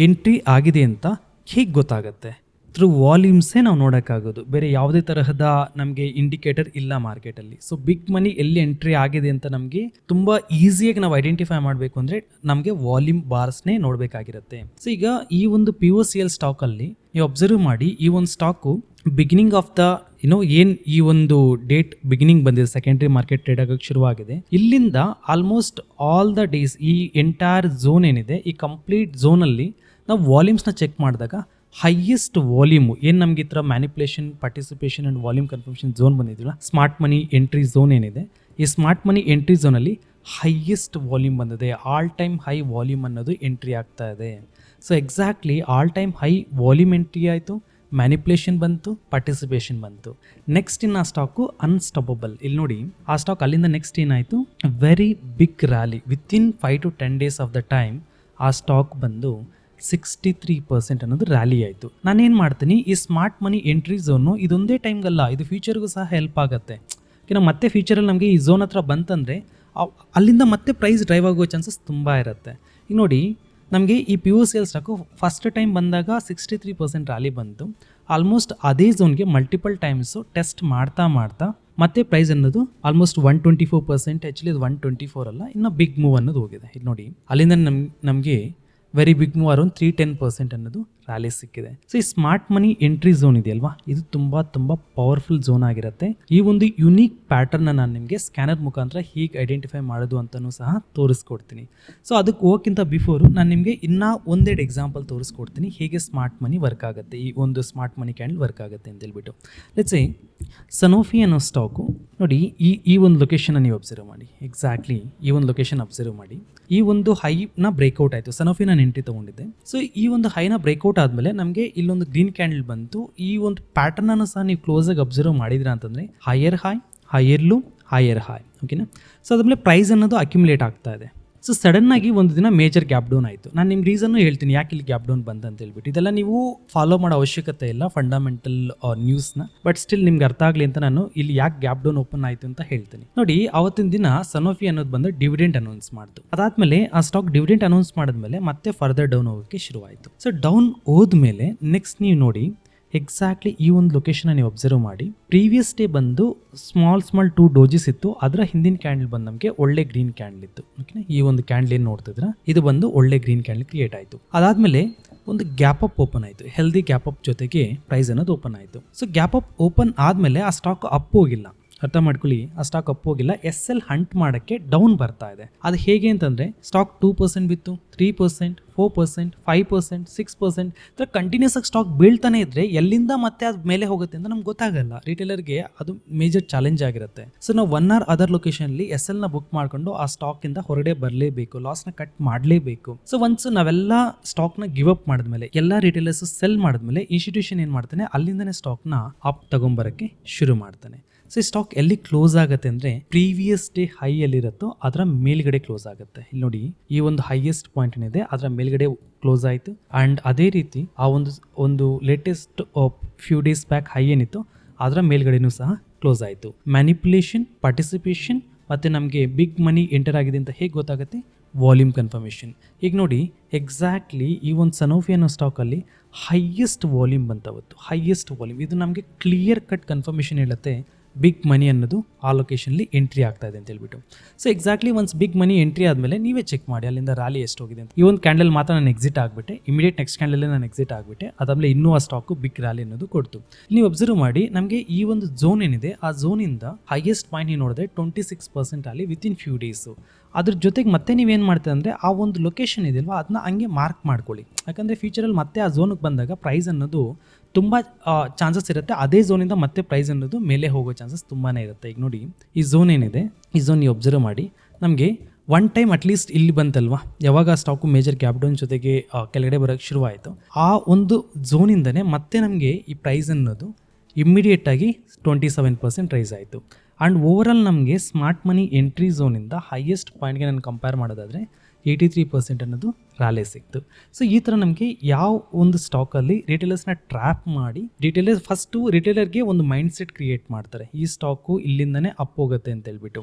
ಎಂಟ್ರಿ ಆಗಿದೆ ಅಂತ ಹೇಗೆ ಗೊತ್ತಾಗುತ್ತೆ? ಥ್ರೂ ವಾಲ್ಯೂಮ್ಸೇ ನಾವು ನೋಡೋಕ್ಕಾಗೋದು, ಬೇರೆ ಯಾವುದೇ ತರಹದ ನಮಗೆ ಇಂಡಿಕೇಟರ್ ಇಲ್ಲ ಮಾರ್ಕೆಟಲ್ಲಿ. ಸೊ ಬಿಗ್ ಮನಿ ಎಲ್ಲಿ ಎಂಟ್ರಿ ಆಗಿದೆ ಅಂತ ನಮಗೆ ತುಂಬ ಈಸಿಯಾಗಿ ನಾವು ಐಡೆಂಟಿಫೈ ಮಾಡಬೇಕು ಅಂದರೆ ನಮಗೆ ವಾಲ್ಯೂಮ್ ಬಾರ್ಸ್ನೇ ನೋಡಬೇಕಾಗಿರುತ್ತೆ. ಸೊ ಈಗ ಈ ಒಂದು POCL ಸ್ಟಾಕಲ್ಲಿ ನೀವು ಅಬ್ಸರ್ವ್ ಮಾಡಿ, ಈ ಒಂದು ಸ್ಟಾಕು ಬಿಗಿನಿಂಗ್ ಆಫ್ ದ ಏನು ಈ ಒಂದು ಡೇಟ್ ಬಿಗಿನಿಂಗ್ ಬಂದಿದೆ, ಸೆಕೆಂಡ್ರಿ ಮಾರ್ಕೆಟ್ ಟ್ರೇಡ್ ಆಗೋಕ್ಕೆ ಶುರುವಾಗಿದೆ. ಇಲ್ಲಿಂದ ಆಲ್ಮೋಸ್ಟ್ ಆಲ್ ದ ಡೇಸ್ ಈ ಎಂಟೈರ್ ಝೋನ್ ಏನಿದೆ ಈ ಕಂಪ್ಲೀಟ್ ಝೋನಲ್ಲಿ ನಾವು ವಾಲ್ಯೂಮ್ಸ್ನ ಚೆಕ್ ಮಾಡಿದಾಗ ಹೈಯೆಸ್ಟ್ ವಾಲ್ಯೂಮು ಏನು ನಮಗೆ ಈ ಥರ manipulation, participation and volume confirmation zone ಬಂದಿದ್ದಿಲ್ಲ, ಸ್ಮಾರ್ಟ್ ಮನಿ ಎಂಟ್ರಿ ಝೋನ್ ಏನಿದೆ ಈ ಸ್ಮಾರ್ಟ್ ಮನಿ ಎಂಟ್ರಿ ಝೋನಲ್ಲಿ ಹೈಯೆಸ್ಟ್ ವಾಲ್ಯೂಮ್ ಬಂದಿದೆ. ಆಲ್ ಟೈಮ್ ಹೈ ವಾಲ್ಯೂಮ್ ಅನ್ನೋದು ಎಂಟ್ರಿ ಆಗ್ತಾ ಇದೆ. So exactly all time high volume entry ಆಯಿತು, ಮ್ಯಾನಿಪುಲೇಷನ್ ಬಂತು, ಪಾರ್ಟಿಸಿಪೇಷನ್ ಬಂತು. ನೆಕ್ಸ್ಟ್ ಇನ್ನು ಆ ಸ್ಟಾಕು ಅನ್ಸ್ಟಾಪಬಲ್. ಇಲ್ಲಿ ನೋಡಿ ಆ ಸ್ಟಾಕ್ ಅಲ್ಲಿಂದ ನೆಕ್ಸ್ಟ್ ಏನಾಯಿತು, very big rally within 5 to 10 days of the time ಆ ಸ್ಟಾಕ್ ಬಂದು 63% ಅನ್ನೋದು ರ್ಯಾಲಿ ಆಯಿತು. ನಾನೇನು ಮಾಡ್ತೀನಿ, ಈ ಸ್ಮಾರ್ಟ್ ಮನಿ ಎಂಟ್ರಿ ಝೋನು ಇದೊಂದೇ ಟೈಮ್ಗಲ್ಲ, ಇದು ಫ್ಯೂಚರ್ಗೂ ಸಹ ಹೆಲ್ಪ್ ಆಗುತ್ತೆ. ನಾವು ಮತ್ತೆ ಫ್ಯೂಚರಲ್ಲಿ ನಮಗೆ ಈ ಝೋನ್ ಹತ್ರ ಬಂತಂದರೆ ಅಲ್ಲಿಂದ ಮತ್ತೆ ಪ್ರೈಸ್ ಡ್ರೈವ್ ಆಗೋ ಚಾನ್ಸಸ್ ತುಂಬ ಇರುತ್ತೆ. ಈಗ ನೋಡಿ ನಮಗೆ ಈ POCL ಸ್ಟಾಕು ಫಸ್ಟ್ ಟೈಮ್ ಬಂದಾಗ 63% ರ್ಯಾಲಿ ಬಂತು. ಆಲ್ಮೋಸ್ಟ್ ಅದೇ ಝೋನ್ಗೆ ಮಲ್ಟಿಪಲ್ ಟೈಮ್ಸು ಟೆಸ್ಟ್ ಮಾಡ್ತಾ ಮತ್ತೆ ಪ್ರೈಸ್ ಅನ್ನೋದು ಆಲ್ಮೋಸ್ಟ್ 124%, ಆ್ಯಕ್ಚುಲಿ ಇದು 124 ಅಲ್ಲ, ಇನ್ನು ಬಿಗ್ ಮೂವ್ ಅನ್ನೋದು ಹೋಗಿದೆ. ಇದು ನೋಡಿ ಅಲ್ಲಿಂದ ನಮಗೆ ವೆರಿ ಬಿಗ್ ಮೂವ್ ಅರೌಂಡ್ 3-10% ಅನ್ನೋದು ರ್ಯಾಲಿ ಸಿಕ್ಕಿದೆ. ಸೊ ಈ ಸ್ಮಾರ್ಟ್ ಮನಿ ಎಂಟ್ರಿ ಝೋನ್ ಇದೆಯಲ್ವಾ, ಇದು ತುಂಬ ಪವರ್ಫುಲ್ ಝೋನ್ ಆಗಿರುತ್ತೆ. ಈ ಒಂದು ಯುನೀಕ್ ಪ್ಯಾಟರ್ನ ನಾನು ನಿಮಗೆ ಸ್ಕ್ಯಾನರ್ ಮುಖಾಂತರ ಹೇಗೆ ಐಡೆಂಟಿಫೈ ಮಾಡೋದು ಅಂತಲೂ ಸಹ ತೋರಿಸ್ಕೊಡ್ತೀನಿ. ಸೊ ಅದಕ್ಕೆ ಹೋಗೋಕ್ಕಿಂತ ಬಿಫೋರು ನಾನು ನಿಮಗೆ ಇನ್ನೂ ಒಂದೆರಡು ಎಕ್ಸಾಂಪಲ್ ತೋರಿಸ್ಕೊಡ್ತೀನಿ ಹೇಗೆ ಸ್ಮಾರ್ಟ್ ಮನಿ ವರ್ಕ್ ಆಗುತ್ತೆ, ಈ ಒಂದು ಸ್ಮಾರ್ಟ್ ಮನಿ ಕ್ಯಾಂಡಲ್ ವರ್ಕ್ ಆಗುತ್ತೆ ಅಂತೇಳ್ಬಿಟ್ಟು. ಲೆಟ್ಸ್ ಸೇ ಸನೋಫಿ ಅನ್ನೋ ಸ್ಟಾಕು ನೋಡಿ, ಈ ಒಂದು ಲೊಕೇಶನ್ನ ನೀವು ಅಬ್ಸರ್ವ್ ಮಾಡಿ. ಎಕ್ಸಾಕ್ಟ್ಲಿ ಈ ಒಂದು ಲೊಕೇಶನ್ ಅಬ್ಸರ್ವ್ ಮಾಡಿ. ಈ ಒಂದು ಹೈನ ಬ್ರೇಕ್ಔಟ್ ಆಯಿತು, ಸನೋಫಿ ನಾನು ಎಂಟ್ರಿ ತೊಗೊಂಡಿದ್ದೆ. ಸೊ ಈ ಒಂದು ಹೈನ ಬ್ರೇಕ್ಔಟ್ ಆದಮೇಲೆ ನಮಗೆ ಇಲ್ಲೊಂದು ಗ್ರೀನ್ ಕ್ಯಾಂಡಲ್ ಬಂತು. ಈ ಒಂದು ಪ್ಯಾಟರ್ನನ್ನು ಸಹ ನೀವು ಕ್ಲೋಸಾಗಿ ಅಬ್ಸರ್ವ್ ಮಾಡಿದ್ರ ಅಂತಂದರೆ higher high, higher low, higher high, ಓಕೆನಾ. ಸೊ ಅದಾದಮೇಲೆ ಪ್ರೈಸ್ ಅನ್ನೋದು ಅಕ್ಯುಮುಲೇಟ್ ಆಗ್ತಾ ಇದೆ. ಸೊ ಸಡನ್ನಾಗಿ ಒಂದು ದಿನ ಮೇಜರ್ ಗ್ಯಾಪ್ ಡೌನ್ ಆಯಿತು. ನಾನು ನಿಮ್ಮ ರೀಸನ್ನು ಹೇಳ್ತೀನಿ ಯಾಕೆ ಇಲ್ಲಿ ಗ್ಯಾಪ್ ಡೌನ್ ಬಂತ ಅಂತ ಹೇಳ್ಬಿಟ್ಟು. ಇದೆಲ್ಲ ನೀವು ಫಾಲೋ ಮಾಡೋ ಅವಶ್ಯಕತೆ ಇಲ್ಲ ಫಂಡಮೆಂಟಲ್ ನ್ಯೂಸ್ನ, ಬಟ್ ಸ್ಟಿಲ್ ನಿಮ್ಗೆ ಅರ್ಥ ಆಗಲಿ ಅಂತ ನಾನು ಇಲ್ಲಿ ಯಾಕೆ ಗ್ಯಾಪ್ ಡೌನ್ ಓಪನ್ ಆಯಿತು ಅಂತ ಹೇಳ್ತೀನಿ. ನೋಡಿ ಅವತ್ತಿನ ದಿನ ಸನೋಫಿ ಅನ್ನೋದು ಬಂದು ಡಿವಿಡೆಂಟ್ ಅನೌನ್ಸ್ ಮಾಡ್ತು. ಅದಾದಮೇಲೆ ಆ ಸ್ಟಾಕ್ ಡಿವಿಡೆಂಟ್ ಅನೌನ್ಸ್ ಮಾಡಿದ್ಮೇಲೆ ಮತ್ತೆ ಫರ್ದರ್ ಡೌನ್ ಹೋಗೋಕ್ಕೆ ಶುರುವಾಯಿತು. ಸೊ ಡೌನ್ ಹೋದ್ಮೇಲೆ ನೆಕ್ಸ್ಟ್ ನೀವು ನೋಡಿ ಎಕ್ಸಾಕ್ಟ್ಲಿ ಈ ಒಂದು ಲೊಕೇಶನ್ ನೀವು ಅಬ್ಸರ್ವ್ ಮಾಡಿ. ಪ್ರೀವಿಯಸ್ ಡೇ ಬಂದು ಸ್ಮಾಲ್ 2 ಡೋಜಸ್ ಇತ್ತು, ಅದರ ಹಿಂದಿನ ಕ್ಯಾಂಡಲ್ ಬಂದು ನಮಗೆ ಒಳ್ಳೆ ಗ್ರೀನ್ ಕ್ಯಾಂಡಲ್ ಇತ್ತು, ಓಕೆ. ಈ ಒಂದು ಕ್ಯಾಂಡಲ್ ಏನು ನೋಡ್ತಿದ್ರ ಇದು ಬಂದು ಒಳ್ಳೆ ಗ್ರೀನ್ ಕ್ಯಾಂಡಲ್ ಕ್ರಿಯೇಟ್ ಆಯಿತು. ಅದಾದಮೇಲೆ ಒಂದು ಗ್ಯಾಪ್ ಅಪ್ ಓಪನ್ ಆಯಿತು, ಹೆಲ್ದಿ ಗ್ಯಾಪ್ ಅಪ್ ಜೊತೆಗೆ ಪ್ರೈಸ್ ಅನ್ನೋದು ಓಪನ್ ಆಯಿತು. ಸೊ ಗ್ಯಾಪ್ ಅಪ್ ಓಪನ್ ಆದಮೇಲೆ ಆ ಸ್ಟಾಕ್ ಅಪ್ ಹೋಗಿಲ್ಲ, ಅರ್ಥ ಮಾಡ್ಕೊಳ್ಳಿ, ಆ ಸ್ಟಾಕ್ ಅಪ್ ಹೋಗಿಲ್ಲ, SL ಹಂಟ್ ಮಾಡೋಕ್ಕೆ ಡೌನ್ ಬರ್ತಾ ಇದೆ. ಅದು ಹೇಗೆ ಅಂತಂದರೆ ಸ್ಟಾಕ್ 2% ಬಿತ್ತು, 3%, 4%, 5%, 6% ಥರ ಕಂಟಿನ್ಯೂಸ್ ಆಗಿ ಸ್ಟಾಕ್ ಬೀಳ್ತಾನೆ ಇದ್ರೆ ಎಲ್ಲಿಂದ ಮತ್ತೆ ಅದು ಮೇಲೆ ಹೋಗುತ್ತೆ ಅಂತ ನಮ್ಗೆ ಗೊತ್ತಾಗಲ್ಲ. ರಿಟೇಲರ್ಗೆ ಅದು ಮೇಜರ್ ಚಾಲೆಂಜ್ ಆಗಿರುತ್ತೆ. ಸೊ ನಾವು 1 ಆರ್ ಅದರ್ ಲೊಕೇಶನ್ಲಿ SLನ ಬುಕ್ ಮಾಡ್ಕೊಂಡು ಆ ಸ್ಟಾಕಿಂದ ಹೊರಗಡೆ ಬರಲೇಬೇಕು, ಲಾಸ್ನ ಕಟ್ ಮಾಡಲೇಬೇಕು. ಸೊ ಒನ್ಸ್ ನಾವೆಲ್ಲ ಸ್ಟಾಕ್ನ ಗಿವ್ ಅಪ್ ಮಾಡಿದ್ಮೇಲೆ, ಎಲ್ಲ ರಿಟೇಲರ್ಸ್ ಸೆಲ್ ಮಾಡಿದ್ಮೇಲೆ, ಇನ್ಸ್ಟಿಟ್ಯೂಷನ್ ಏನು ಮಾಡ್ತಾನೆ ಅಲ್ಲಿಂದನೇ ಸ್ಟಾಕ್ನ ಅಪ್ ತಗೊಂಬರೋಕ್ಕೆ ಶುರು ಮಾಡ್ತಾನೆ. ಸೊ ಈ ಸ್ಟಾಕ್ ಎಲ್ಲಿ ಕ್ಲೋಸ್ ಆಗುತ್ತೆ ಅಂದರೆ ಪ್ರೀವಿಯಸ್ ಡೇ ಹೈ ಎಲ್ಲಿರುತ್ತೋ ಅದರ ಮೇಲ್ಗಡೆ ಕ್ಲೋಸ್ ಆಗುತ್ತೆ. ಇಲ್ಲಿ ನೋಡಿ ಈ ಒಂದು ಹೈಯೆಸ್ಟ್ ಪಾಯಿಂಟ್ ಏನಿದೆ ಅದರ ಮೇಲ್ಗಡೆ ಕ್ಲೋಸ್ ಆಯಿತು. ಆ್ಯಂಡ್ ಅದೇ ರೀತಿ ಆ ಒಂದು latest few days back high ಏನಿತ್ತು ಅದರ ಮೇಲ್ಗಡೆನೂ ಸಹ ಕ್ಲೋಸ್ ಆಯಿತು. ಮ್ಯಾನಿಪುಲೇಷನ್, ಪಾರ್ಟಿಸಿಪೇಷನ್ ಮತ್ತು ನಮಗೆ ಬಿಗ್ ಮನಿ ಎಂಟರ್ ಆಗಿದೆ ಅಂತ ಹೇಗೆ ಗೊತ್ತಾಗುತ್ತೆ, ವಾಲ್ಯೂಮ್ ಕನ್ಫರ್ಮೇಷನ್. ಈಗ ನೋಡಿ ಎಕ್ಸಾಕ್ಟ್ಲಿ ಈ ಒಂದು ಸನೋಫಿ ಅನ್ನೋ ಸ್ಟಾಕಲ್ಲಿ ಹೈಯೆಸ್ಟ್ ವಾಲ್ಯೂಮ್ ಬಂತವತ್ತು, ಹೈಯೆಸ್ಟ್ ವಾಲ್ಯೂಮ್. ಇದು ನಮಗೆ ಕ್ಲಿಯರ್ ಕಟ್ ಕನ್ಫರ್ಮೇಷನ್ ಹೇಳುತ್ತೆ ಬಿಗ್ ಮನಿ ಅನ್ನೋದು ಆ ಲೊಕೇಶನ್ಲಿ ಎಂಟ್ರಿ ಆಗ್ತಾ ಇದೆ ಅಂತ ಹೇಳ್ಬಿಟ್ಟು. So exactly once big money entry ಆದಮೇಲೆ ನೀವೇ ಚೆಕ್ ಮಾಡಿ ಅಲ್ಲಿಂದ ರ್ಯಾಲಿ ಎಷ್ಟು ಹೋಗಿದೆ ಅಂತ. ಈ ಒಂದು ಕ್ಯಾಂಡಲ್ ಮಾತ್ರ ನಾನು ಎಕ್ಸಿಟ್ ಆಗಿಬಿಟ್ಟೆ, ಇಮಿಡಿಯೇಟ್ ನೆಕ್ಸ್ಟ್ ಕ್ಯಾಂಡಲೇ ನಾನು ಎಕ್ಸಿಟ್ ಆಗಿಬಿಟ್ಟೆ. ಅದಾದಮೇಲೆ ಇನ್ನೂ ಆ ಸ್ಟಾಕು ಬಿಗ್ ರ್ಯಾಲಿ ಅನ್ನೋದು ಕೊಡ್ತು. ನೀವು ಅಬ್ಸರ್ವ್ ಮಾಡಿ ನಮಗೆ ಈ ಒಂದು ಝೋನ್ ಏನಿದೆ ಆ ಝೋನಿಂದ ಹೈಯೆಸ್ಟ್ ಪಾಯಿಂಟ್ ನೀವು ನೋಡಿದ್ರೆ 26% ರ್ಯಾಲಿ ವಿತಿನ್ ಫ್ಯೂ ಡೇಸು. ಅದ್ರ ಜೊತೆಗೆ ಮತ್ತೆ ನೀವೇನು ಮಾಡ್ತೀರ ಅಂದರೆ ಆ ಒಂದು ಲೊಕೇಶನ್ ಇದೆಯಲ್ವ ಅದನ್ನ ಹಂಗೆ ಮಾರ್ಕ್ ಮಾಡ್ಕೊಳ್ಳಿ. ಯಾಕಂದರೆ ಫ್ಯೂಚರಲ್ಲಿ ಮತ್ತೆ ಆ ಝೋನಿಗೆ ಬಂದಾಗ ಪ್ರೈಸ್ ಅನ್ನೋದು ತುಂಬ ಚಾನ್ಸಸ್ ಇರುತ್ತೆ, ಅದೇ ಝೋನಿಂದ ಮತ್ತೆ ಪ್ರೈಸ್ ಅನ್ನೋದು ಮೇಲೆ ಹೋಗೋ ಚಾನ್ಸಸ್ ತುಂಬಾ ಇರುತ್ತೆ. ಈಗ ನೋಡಿ ಈ ಝೋನ್ ಏನಿದೆ ಈ ಝೋನ್ ನೀವು ಅಬ್ಸರ್ವ್ ಮಾಡಿ, ನಮಗೆ ಒನ್ ಟೈಮ್ ಅಟ್ಲೀಸ್ಟ್ ಇಲ್ಲಿ ಬಂತಲ್ವಾ, ಯಾವಾಗ ಆ ಸ್ಟಾಕು ಮೇಜರ್ ಗ್ಯಾಪ್ ಡೌನ್ ಜೊತೆಗೆ ಕೆಳಗಡೆ ಬರೋಕ್ಕೆ ಶುರುವಾಯಿತು, ಆ ಒಂದು ಝೋನಿಂದನೇ ಮತ್ತೆ ನಮಗೆ ಈ ಪ್ರೈಸ್ ಅನ್ನೋದು ಇಮ್ಮಿಡಿಯೇಟಾಗಿ 27% ರೈಸ್ ಆಯಿತು. ಆ್ಯಂಡ್ ಓವರಾಲ್ ನಮಗೆ ಸ್ಮಾರ್ಟ್ ಮನಿ ಎಂಟ್ರಿ ಝೋನಿಂದ ಹೈಯೆಸ್ಟ್ ಪಾಯಿಂಟ್ಗೆ ನಾನು ಕಂಪೇರ್ ಮಾಡೋದಾದರೆ 83% ಅನ್ನೋದು ರ್ಯಾಲಿ ಸಿಕ್ತು. ಸೊ ಈ ಥರ ನಮಗೆ ಯಾವ ಒಂದು ಸ್ಟಾಕಲ್ಲಿ ರಿಟೇಲರ್ಸ್ನ ಟ್ರ್ಯಾಪ್ ಮಾಡಿ ರಿಟೇಲರ್ಗೆ ಒಂದು ಮೈಂಡ್ ಸೆಟ್ ಕ್ರಿಯೇಟ್ ಮಾಡ್ತಾರೆ, ಈ ಸ್ಟಾಕು ಇಲ್ಲಿಂದನೇ ಅಪ್ ಹೋಗುತ್ತೆ ಅಂತ ಹೇಳ್ಬಿಟ್ಟು.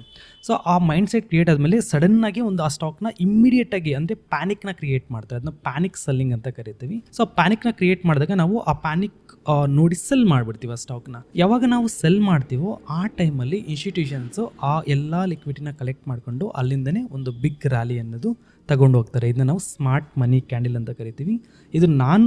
ಸೊ ಆ ಮೈಂಡ್ ಸೆಟ್ ಕ್ರಿಯೇಟ್ ಆದಮೇಲೆ ಸಡನ್ನಾಗಿ ಒಂದು ಆ ಸ್ಟಾಕ್ನ ಇಮ್ಮಿಡಿಯೇಟಾಗಿ ಅಂದರೆ ಪ್ಯಾನಿಕ್ನ ಕ್ರಿಯೇಟ್ ಮಾಡ್ತಾರೆ, ಅದನ್ನ ಪ್ಯಾನಿಕ್ ಸೆಲ್ಲಿಂಗ್ ಅಂತ ಕರಿತೀವಿ. ಸೊ ಆ ಪ್ಯಾನಿಕ್ನ ಕ್ರಿಯೇಟ್ ಮಾಡಿದಾಗ ನಾವು ಆ ಪ್ಯಾನಿಕ್ ನೋಡಿ ಸೆಲ್ ಮಾಡಿಬಿಡ್ತೀವಿ ಆ ಸ್ಟಾಕ್ನ. ಯಾವಾಗ ನಾವು ಸೆಲ್ ಮಾಡ್ತೀವೋ ಆ ಟೈಮಲ್ಲಿ ಇನ್ಸ್ಟಿಟ್ಯೂಷನ್ಸು ಆ ಎಲ್ಲ ಲಿಕ್ವಿಡಿನ ಕಲೆಕ್ಟ್ ಮಾಡಿಕೊಂಡು ಅಲ್ಲಿಂದನೇ ಒಂದು ಬಿಗ್ ರ್ಯಾಲಿ ಅನ್ನೋದು ತಗೊಂಡು ಹೋಗ್ತಾರೆ. ಇದನ್ನ ನಾವು ಸ್ಮಾರ್ಟ್ ಮನಿ ಕ್ಯಾಂಡಲ್ ಅಂತ ಕರಿತೀವಿ. ಇದು ನಾನು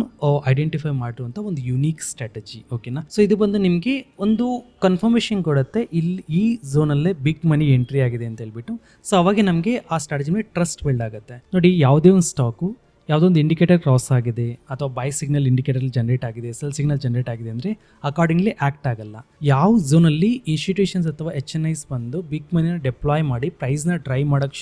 ಐಡೆಂಟಿಫೈ ಮಾಡಿರುವಂಥ ಒಂದು ಯುನೀಕ್ ಸ್ಟ್ರಾಟಜಿ, ಓಕೆನಾ. ಸೊ ಇದು ಬಂದು ನಿಮಗೆ ಒಂದು ಕನ್ಫರ್ಮೇಷನ್ ಕೊಡುತ್ತೆ ಇಲ್ಲಿ ಈ ಝೋನಲ್ಲೇ ಬಿಗ್ ಮನಿ ಎಂಟ್ರಿ ಆಗಿದೆ ಅಂತ ಹೇಳ್ಬಿಟ್ಟು. ಸೊ ಅವಾಗ ನಮಗೆ ಆ ಸ್ಟ್ರಾಟಜಿ ಮೇಲೆ ಟ್ರಸ್ಟ್ ಬಿಲ್ಡ್ ಆಗುತ್ತೆ. ನೋಡಿ ಯಾವುದೇ ಒಂದು ಸ್ಟಾಕು ಯಾವುದೋ ಒಂದು ಇಂಡಿಕೇಟರ್ ಕ್ರಾಸ್ ಆಗಿದೆ ಅಥವಾ ಬೈ ಸಿಗ್ನಲ್ ಇಂಡಿಕೇಟರ್ ಜನರೇಟ್ ಆಗಿದೆ, ಸೆಲ್ ಸಿಗ್ನಲ್ ಜನರೇಟ್ ಆಗಿದೆ ಅಂದರೆ ಅಕಾರ್ಡಿಂಗ್ಲಿ ಆ್ಯಕ್ಟ್ ಆಗಲ್ಲ. ಯಾವ ಝೋನಲ್ಲಿ ಇನ್ಸ್ಟಿಟ್ಯೂಷನ್ಸ್ ಅಥವಾ HNIs ಬಂದು ಬಿಗ್ ಮನಿನ ಡೆಪ್ಲಾಯ್ ಮಾಡಿ ಪ್ರೈಸ್ನ ಡ್ರೈವ್ ಮಾಡೋಕ್ಕೆ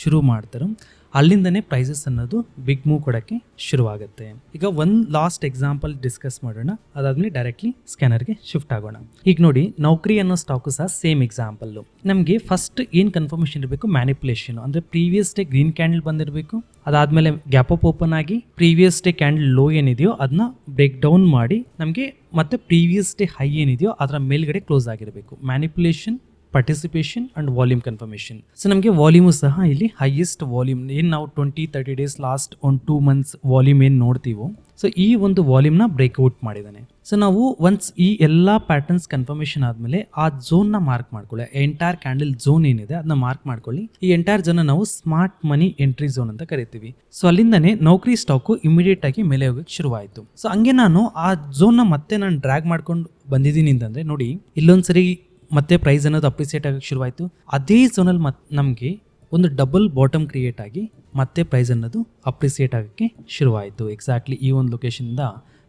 ಶುರು ಮಾಡ್ತಾರೆ ಅಲ್ಲಿಂದನೇ ಪ್ರೈಸಸ್ ಅನ್ನೋದು ಬಿಗ್ ಮೂವ್ ಕೊಡೋಕ್ಕೆ ಶುರುವಾಗುತ್ತೆ. ಈಗ ಒಂದು ಲಾಸ್ಟ್ ಎಕ್ಸಾಂಪಲ್ ಡಿಸ್ಕಸ್ ಮಾಡೋಣ, ಅದಾದ್ಮೇಲೆ ಡೈರೆಕ್ಟ್ಲಿ ಸ್ಕ್ಯಾನರ್ಗೆ ಶಿಫ್ಟ್ ಆಗೋಣ. ಈಗ ನೋಡಿ, ನೌಕರಿ ಅನ್ನೋ ಸ್ಟಾಕು ಸಹ ಸೇಮ್ ಎಕ್ಸಾಂಪಲ್ಲು. ನಮಗೆ ಫಸ್ಟ್ ಏನು ಕನ್ಫರ್ಮೇಷನ್ ಇರಬೇಕು, ಮ್ಯಾನಿಪುಲೇಷನ್ ಅಂದರೆ ಪ್ರೀವಿಯಸ್ ಡೇ ಗ್ರೀನ್ ಕ್ಯಾಂಡಲ್ ಬಂದಿರಬೇಕು, ಅದಾದಮೇಲೆ ಗ್ಯಾಪ್ ಅಪ್ ಓಪನ್ ಆಗಿ ಪ್ರೀವಿಯಸ್ ಡೇ ಕ್ಯಾಂಡಲ್ ಲೋ ಏನಿದೆಯೋ ಅದನ್ನ ಬ್ರೇಕ್ ಡೌನ್ ಮಾಡಿ ನಮಗೆ ಮತ್ತೆ ಪ್ರೀವಿಯಸ್ ಡೇ ಹೈ ಏನಿದೆಯೋ ಅದರ ಮೇಲ್ಗಡೆ ಕ್ಲೋಸ್ ಆಗಿರಬೇಕು. Manipulation, participation and volume confirmation. So ನಮಗೆ ವಾಲ್ಯೂಮು ಸಹ ಇಲ್ಲಿ ಹೈಯೆಸ್ಟ್ ವಾಲ್ಯೂಮ್ ಏನು ನಾವು 20-30 ಡೇಸ್ ಲಾಸ್ಟ್ ಒಂದು 2 ಮಂತ್ಸ್ ವಾಲ್ಯೂಮ್ ಏನು ನೋಡ್ತೀವೋ, ಸೊ ಈ ಒಂದು ವಾಲ್ಯೂಮ್ನ ಬ್ರೇಕ್ಔಟ್ ಮಾಡಿದ್ದಾನೆ. ಸೊ ನಾವು ಒನ್ಸ್ ಈ ಎಲ್ಲ ಪ್ಯಾಟರ್ನ್ಸ್ ಕನ್ಫರ್ಮೇಷನ್ ಆದಮೇಲೆ ಆ ಝೋನ್ನ ಮಾರ್ಕ್ ಮಾಡ್ಕೊಳ್ಳಿ. ಎಂಟೈರ್ ಕ್ಯಾಂಡಲ್ ಝೋನ್ ಏನಿದೆ ಅದನ್ನ ಮಾರ್ಕ್ ಮಾಡ್ಕೊಳ್ಳಿ. ಈ ಎಂಟೈರ್ ಝೋನ್ ನಾವು ಸ್ಮಾರ್ಟ್ ಮನಿ ಎಂಟ್ರಿ ಝೋನ್ ಅಂತ ಕರಿತೀವಿ. ಸೊ ಅಲ್ಲಿಂದನೇ ನೌಕರಿ ಸ್ಟಾಕು ಇಮಿಡಿಯೇಟ್ ಆಗಿ ಮೇಲೆ ಹೋಗಕ್ಕೆ ಶುರುವಾಯಿತು. ಸೊ ಹಂಗೆ ನಾನು ಆ ಝೋನ್ನ ಮತ್ತೆ ನಾನು ಡ್ರ್ಯಾಗ್ ಮಾಡ್ಕೊಂಡು ಬಂದಿದ್ದೀನಿ ಅಂತಂದರೆ ನೋಡಿ, ಇಲ್ಲೊಂದ್ಸರಿ ಮತ್ತೆ ಪ್ರೈಸ್ ಅನ್ನೋದು ಅಪ್ರಿಸಿಯೇಟ್ ಆಗಕ್ಕೆ ಶುರುವಾಯಿತು. ಅದೇ ಝೋನಲ್ಲಿ ನಮಗೆ ಒಂದು ಡಬಲ್ ಬಾಟಮ್ ಕ್ರಿಯೇಟ್ ಆಗಿ ಮತ್ತೆ ಪ್ರೈಸ್ ಅನ್ನೋದು ಅಪ್ರಿಸಿಯೇಟ್ ಆಗೋಕ್ಕೆ ಶುರುವಾಯಿತು. ಎಕ್ಸಾಕ್ಟ್ಲಿ ಈ ಒಂದು ಲೊಕೇಶನಿಂದ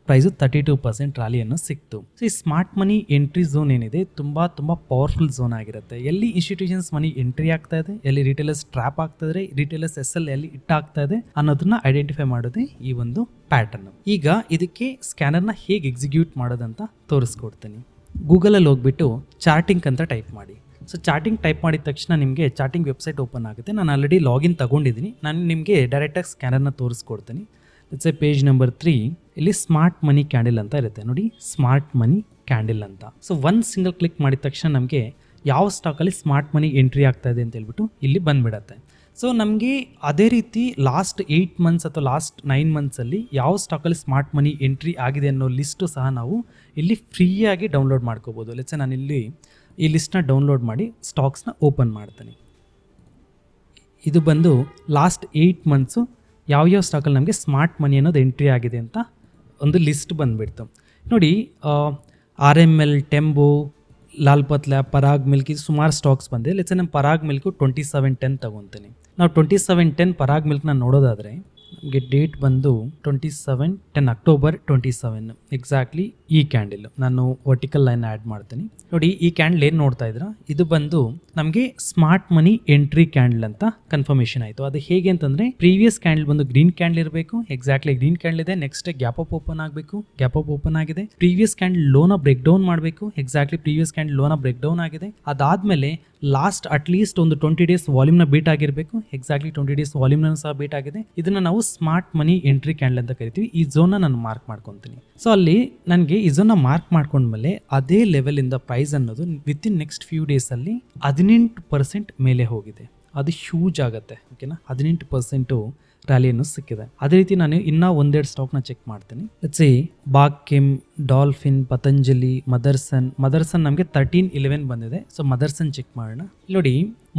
ಪ್ರೈಸು 32% ರ್ಯಾಲಿಯನ್ನು ಸಿಕ್ತು. ಸೊ ಈ ಸ್ಮಾರ್ಟ್ ಮನಿ ಎಂಟ್ರಿ ಝೋನ್ ಏನಿದೆ ತುಂಬ ಪವರ್ಫುಲ್ ಝೋನ್ ಆಗಿರುತ್ತೆ. ಎಲ್ಲಿ ಇನ್ಸ್ಟಿಟ್ಯೂಷನ್ಸ್ ಮನಿ ಎಂಟ್ರಿ ಆಗ್ತಾ ಇದೆ, ಎಲ್ಲಿ ರಿಟೇಲರ್ಸ್ ಟ್ರ್ಯಾಪ್ ಆಗ್ತಾ ಇದ್ದಾರೆ, ರಿಟೇಲರ್ಸ್ ಎಲ್ಲಿ ಹಿಟ್ ಆಗ್ತಾ ಇದೆ ಅನ್ನೋದನ್ನ ಐಡೆಂಟಿಫೈ ಮಾಡೋದೇ ಈ ಒಂದು ಪ್ಯಾಟರ್ನ್. ಈಗ ಇದಕ್ಕೆ ಸ್ಕ್ಯಾನರ್ನ ಹೇಗೆ ಎಕ್ಸಿಕ್ಯೂಟ್ ಮಾಡೋದಂತ ತೋರಿಸ್ಕೊಡ್ತೀನಿ. ಗೂಗಲಲ್ಲಿ ಹೋಗ್ಬಿಟ್ಟು ಚಾರ್ಟಿಂಗ್ ಅಂತ ಟೈಪ್ ಮಾಡಿ. ಸೊ ಚಾರ್ಟಿಂಗ್ ಟೈಪ್ ಮಾಡಿದ ತಕ್ಷಣ ನಿಮಗೆ ಚಾರ್ಟಿಂಗ್ ವೆಬ್ಸೈಟ್ ಓಪನ್ ಆಗುತ್ತೆ. ನಾನು ಆಲ್ರೆಡಿ ಲಾಗಿನ್ ತಗೊಂಡಿದ್ದೀನಿ. ನಾನು ನಿಮಗೆ ಡೈರೆಕ್ಟಾಗಿ ಸ್ಕ್ಯಾನರ್ನ ತೋರಿಸ್ಕೊಡ್ತೀನಿ. It's A page number 3. ಇಲ್ಲಿ ಸ್ಮಾರ್ಟ್ ಮನಿ ಕ್ಯಾಂಡಲ್ ಅಂತ ಇರುತ್ತೆ ನೋಡಿ, ಸ್ಮಾರ್ಟ್ ಮನಿ ಕ್ಯಾಂಡಲ್ ಅಂತ. ಸೊ ಒಂದು ಸಿಂಗಲ್ ಕ್ಲಿಕ್ ಮಾಡಿದ ತಕ್ಷಣ ನಮಗೆ ಯಾವ ಸ್ಟಾಕಲ್ಲಿ ಸ್ಮಾರ್ಟ್ ಮನಿ ಎಂಟ್ರಿ ಆಗ್ತಾ ಇದೆ ಅಂತ ಹೇಳ್ಬಿಟ್ಟು ಇಲ್ಲಿ ಬಂದುಬಿಡತ್ತೆ. ಸೊ ನಮಗೆ ಅದೇ ರೀತಿ ಲಾಸ್ಟ್ 8 ಮಂತ್ಸ್ ಅಥವಾ ಲಾಸ್ಟ್ 9 ಮಂತ್ಸಲ್ಲಿ ಯಾವ ಸ್ಟಾಕಲ್ಲಿ ಸ್ಮಾರ್ಟ್ ಮನಿ ಎಂಟ್ರಿ ಆಗಿದೆ ಅನ್ನೋ ಲಿಸ್ಟು ಸಹ ನಾವು ಇಲ್ಲಿ ಫ್ರೀಯಾಗಿ ಡೌನ್ಲೋಡ್ ಮಾಡ್ಕೋಬೋದು. ಲೆಟ್ಸ್ ನಾನು ಇಲ್ಲಿ ಈ ಲಿಸ್ಟ್ನ ಡೌನ್ಲೋಡ್ ಮಾಡಿ ಸ್ಟಾಕ್ಸ್ನ ಓಪನ್ ಮಾಡ್ತೀನಿ. ಇದು ಬಂದು ಲಾಸ್ಟ್ 8 ಮಂತ್ಸು ಯಾವ್ಯಾವ ಸ್ಟಾಕಲ್ಲಿ ನಮಗೆ ಸ್ಮಾರ್ಟ್ ಮನಿ ಅನ್ನೋದು ಎಂಟ್ರಿ ಆಗಿದೆ ಅಂತ ಒಂದು ಲಿಸ್ಟ್ ಬಂದುಬಿಡ್ತು ನೋಡಿ. RML, ಟೆಂಬೋ, ಲಾಲ್ ಪತ್ಲಾ, ಪರಾಗ್ ಮಿಲ್ಕ್, ಇದು ಸುಮಾರು ಸ್ಟಾಕ್ಸ್ ಬಂದಿದೆ. ಲೆಟ್ಸ್ ನಮ್ಮ ಪರಾಗ್ ಮಿಲ್ಕು 2710 ತಗೊತೀನಿ. ನಾವು 2710 ಪರಾಗ್ ಮಿಲ್ಕ್ನ ನೋಡೋದಾದರೆ ನಮಗೆ ಡೇಟ್ ಬಂದು 27/10 ಅಕ್ಟೋಬರ್ 27 ಎಕ್ಸಾಕ್ಟ್ಲಿ ಈ ಕ್ಯಾಂಡಲ್. ನಾನು ವರ್ಟಿಕಲ್ ಲೈನ್ ಆ್ಯಡ್ ಮಾಡ್ತೀನಿ ನೋಡಿ. ಈ ಕ್ಯಾಂಡಲ್ ಏನು ನೋಡ್ತಾ ಇದ್ದೀರಾ, ಇದು ಬಂದು ನಮಗೆ ಸ್ಮಾರ್ಟ್ ಮನಿ ಎಂಟ್ರಿ ಕ್ಯಾಂಡಲ್ ಅಂತ ಕನ್ಫರ್ಮೇಷನ್ ಆಯಿತು. ಅದು ಹೇಗೆ ಅಂತಂದರೆ ಪ್ರೀವಿಯಸ್ ಕ್ಯಾಂಡಲ್ ಬಂದು ಗ್ರೀನ್ ಕ್ಯಾಂಡಲ್ ಇರಬೇಕು, ಎಕ್ಸಾಕ್ಟ್ಲಿ ಗ್ರೀನ್ ಕ್ಯಾಂಡಲ್ ಇದೆ. ನೆಕ್ಸ್ಟ್ ಗ್ಯಾಪ್ ಅಪ್ ಓಪನ್ ಆಗಬೇಕು, ಗ್ಯಾಪ್ ಅಪ್ ಓಪನ್ ಆಗಿದೆ. ಪ್ರೀವಿಯಸ್ ಕ್ಯಾಂಡಲ್ ಲೋನ ಬ್ರೇಕ್ ಡೌನ್ ಮಾಡಬೇಕು, ಎಕ್ಸಾಕ್ಟ್ಲಿ ಪ್ರೀವಿಯಸ್ ಕ್ಯಾಂಡಲ್ ಲೋನ ಬ್ರೇಕ್ ಡೌನ್ ಆಗಿದೆ. ಅದಾದಮೇಲೆ ಲಾಸ್ಟ್ ಅಟ್ಲೀಸ್ಟ್ ಒಂದು 20 ಡೇಸ್ ವಾಲ್ಯೂಮ್ನ ಬೀಟ್ ಆಗಿರಬೇಕು, ಎಕ್ಸಾಕ್ಟ್ಲಿ 20 ಡೇಸ್ ವಾಲ್ಯೂಮ್ನ ಸಹ ಬೀಟ್ ಆಗಿದೆ. ಇದನ್ನು ನಾವು ಸ್ಮಾರ್ಟ್ ಮನಿ ಎಂಟ್ರಿ ಕ್ಯಾಂಡಲ್ ಅಂತ ಕರಿತೀವಿ. ಈ ಝೋನ್ನ ನಾನು ಮಾರ್ಕ್ ಮಾಡ್ಕೊತೀನಿ. ಸೊ ಅಲ್ಲಿ ನನಗೆ ಈ ಝೋನ್ನ ಮಾರ್ಕ್ ಮಾಡ್ಕೊಂಡ್ಮೇಲೆ ಅದೇ ಲೆವೆಲಿಂದ ಪ್ರೈಸ್ ಅನ್ನೋದು ವಿತಿನ್ ನೆಕ್ಸ್ಟ್ ಫ್ಯೂ ಡೇಸಲ್ಲಿ 18% ಮೇಲೆ ಹೋಗಿದೆ. ಅದು ಹ್ಯೂಜ್ ಆಗುತ್ತೆ, ಓಕೆನಾ. 18% ರ್ಯಾಲಿಯನ್ನು ಸಿಕ್ಕಿದೆ. ಅದೇ ರೀತಿ ನಾನು ಇನ್ನೂ ಒಂದೆರಡು ಸ್ಟಾಕ್ನ ಚೆಕ್ ಮಾಡ್ತೀನಿ. Let's say Bhag chem, dolphin, Patanjali, Motherson ನಮಗೆ 1311 ಬಂದಿದೆ. ಸೊ ಮದರ್ಸನ್ ಚೆಕ್ ಮಾಡೋಣ. ನೋಡಿ,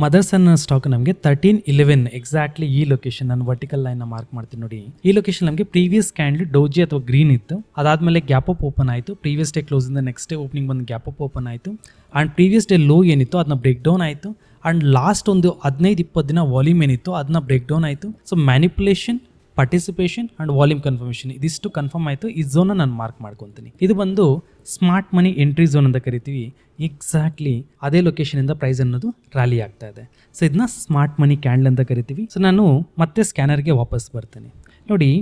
ಮದರ್ಸನ್ ಸ್ಟಾಕ್ ನಮಗೆ 1311 ಎಕ್ಸಾಕ್ಟ್ಲಿ ಈ ಲೊಕೇಶನ್. ನಾನು ವರ್ಟಿಕಲ್ ಲೈನ್ ಮಾರ್ಕ್ ಮಾಡ್ತೀನಿ ನೋಡಿ. ಈ ಲೊಕೇಶನ್ ನಮಗೆ ಪ್ರೀವಿಯಸ್ ಕ್ಯಾಂಡಲ್ ಡೋಜಿ ಅಥವಾ ಗ್ರೀನ್ ಇತ್ತು. ಅದಾದ್ಮೇಲೆ ಗ್ಯಾಪ್ ಅಪ್ ಓಪನ್ ಆಯಿತು. ಪ್ರೀವಿಯಸ್ ಡೇ ಕ್ಲೋಸ್ ಇಂದ ನೆಕ್ಸ್ಟ್ ಡೇ ಓಪನಿಂಗ್ ಬಂದು ಗ್ಯಾಪ್ ಅಪ್ ಓಪನ್ ಆಯಿತು. ಆ್ಯಂಡ್ ಪ್ರೀವಿಯಸ್ ಡೇ ಲೋ ಏನಿತ್ತು ಅದನ್ನ ಬ್ರೇಕ್ ಡೌನ್ ಆಯಿತು. ಆ್ಯಂಡ್ ಲಾಸ್ಟ್ ಒಂದು 15-20 ದಿನ ವಾಲ್ಯೂಮ್ ಏನಿತ್ತು ಅದನ್ನ ಬ್ರೇಕ್ ಡೌನ್ ಆಯಿತು. So manipulation, participation and volume confirmation ಇದಿಷ್ಟು ಕನ್ಫರ್ಮ್ ಆಯಿತು. ಈ ಝೋನ್ನ ನಾನು ಮಾರ್ಕ್ ಮಾಡ್ಕೊತೀನಿ. ಇದು ಬಂದು ಸ್ಮಾರ್ಟ್ ಮನಿ ಎಂಟ್ರಿ ಝೋನ್ ಅಂತ ಕರಿತೀವಿ. ಎಕ್ಸಾಕ್ಟ್ಲಿ ಅದೇ ಲೊಕೇಶನಿಂದ ಪ್ರೈಸ್ ಅನ್ನೋದು ರ್ಯಾಲಿ ಆಗ್ತಾ ಇದೆ. ಸೊ ಇದನ್ನ ಸ್ಮಾರ್ಟ್ ಮನಿ ಕ್ಯಾಂಡಲ್ ಅಂತ ಕರಿತೀವಿ. ಸೊ ನಾನು ಮತ್ತೆ ಸ್ಕ್ಯಾನರ್ಗೆ ವಾಪಸ್ ಬರ್ತೀನಿ ನೋಡಿ.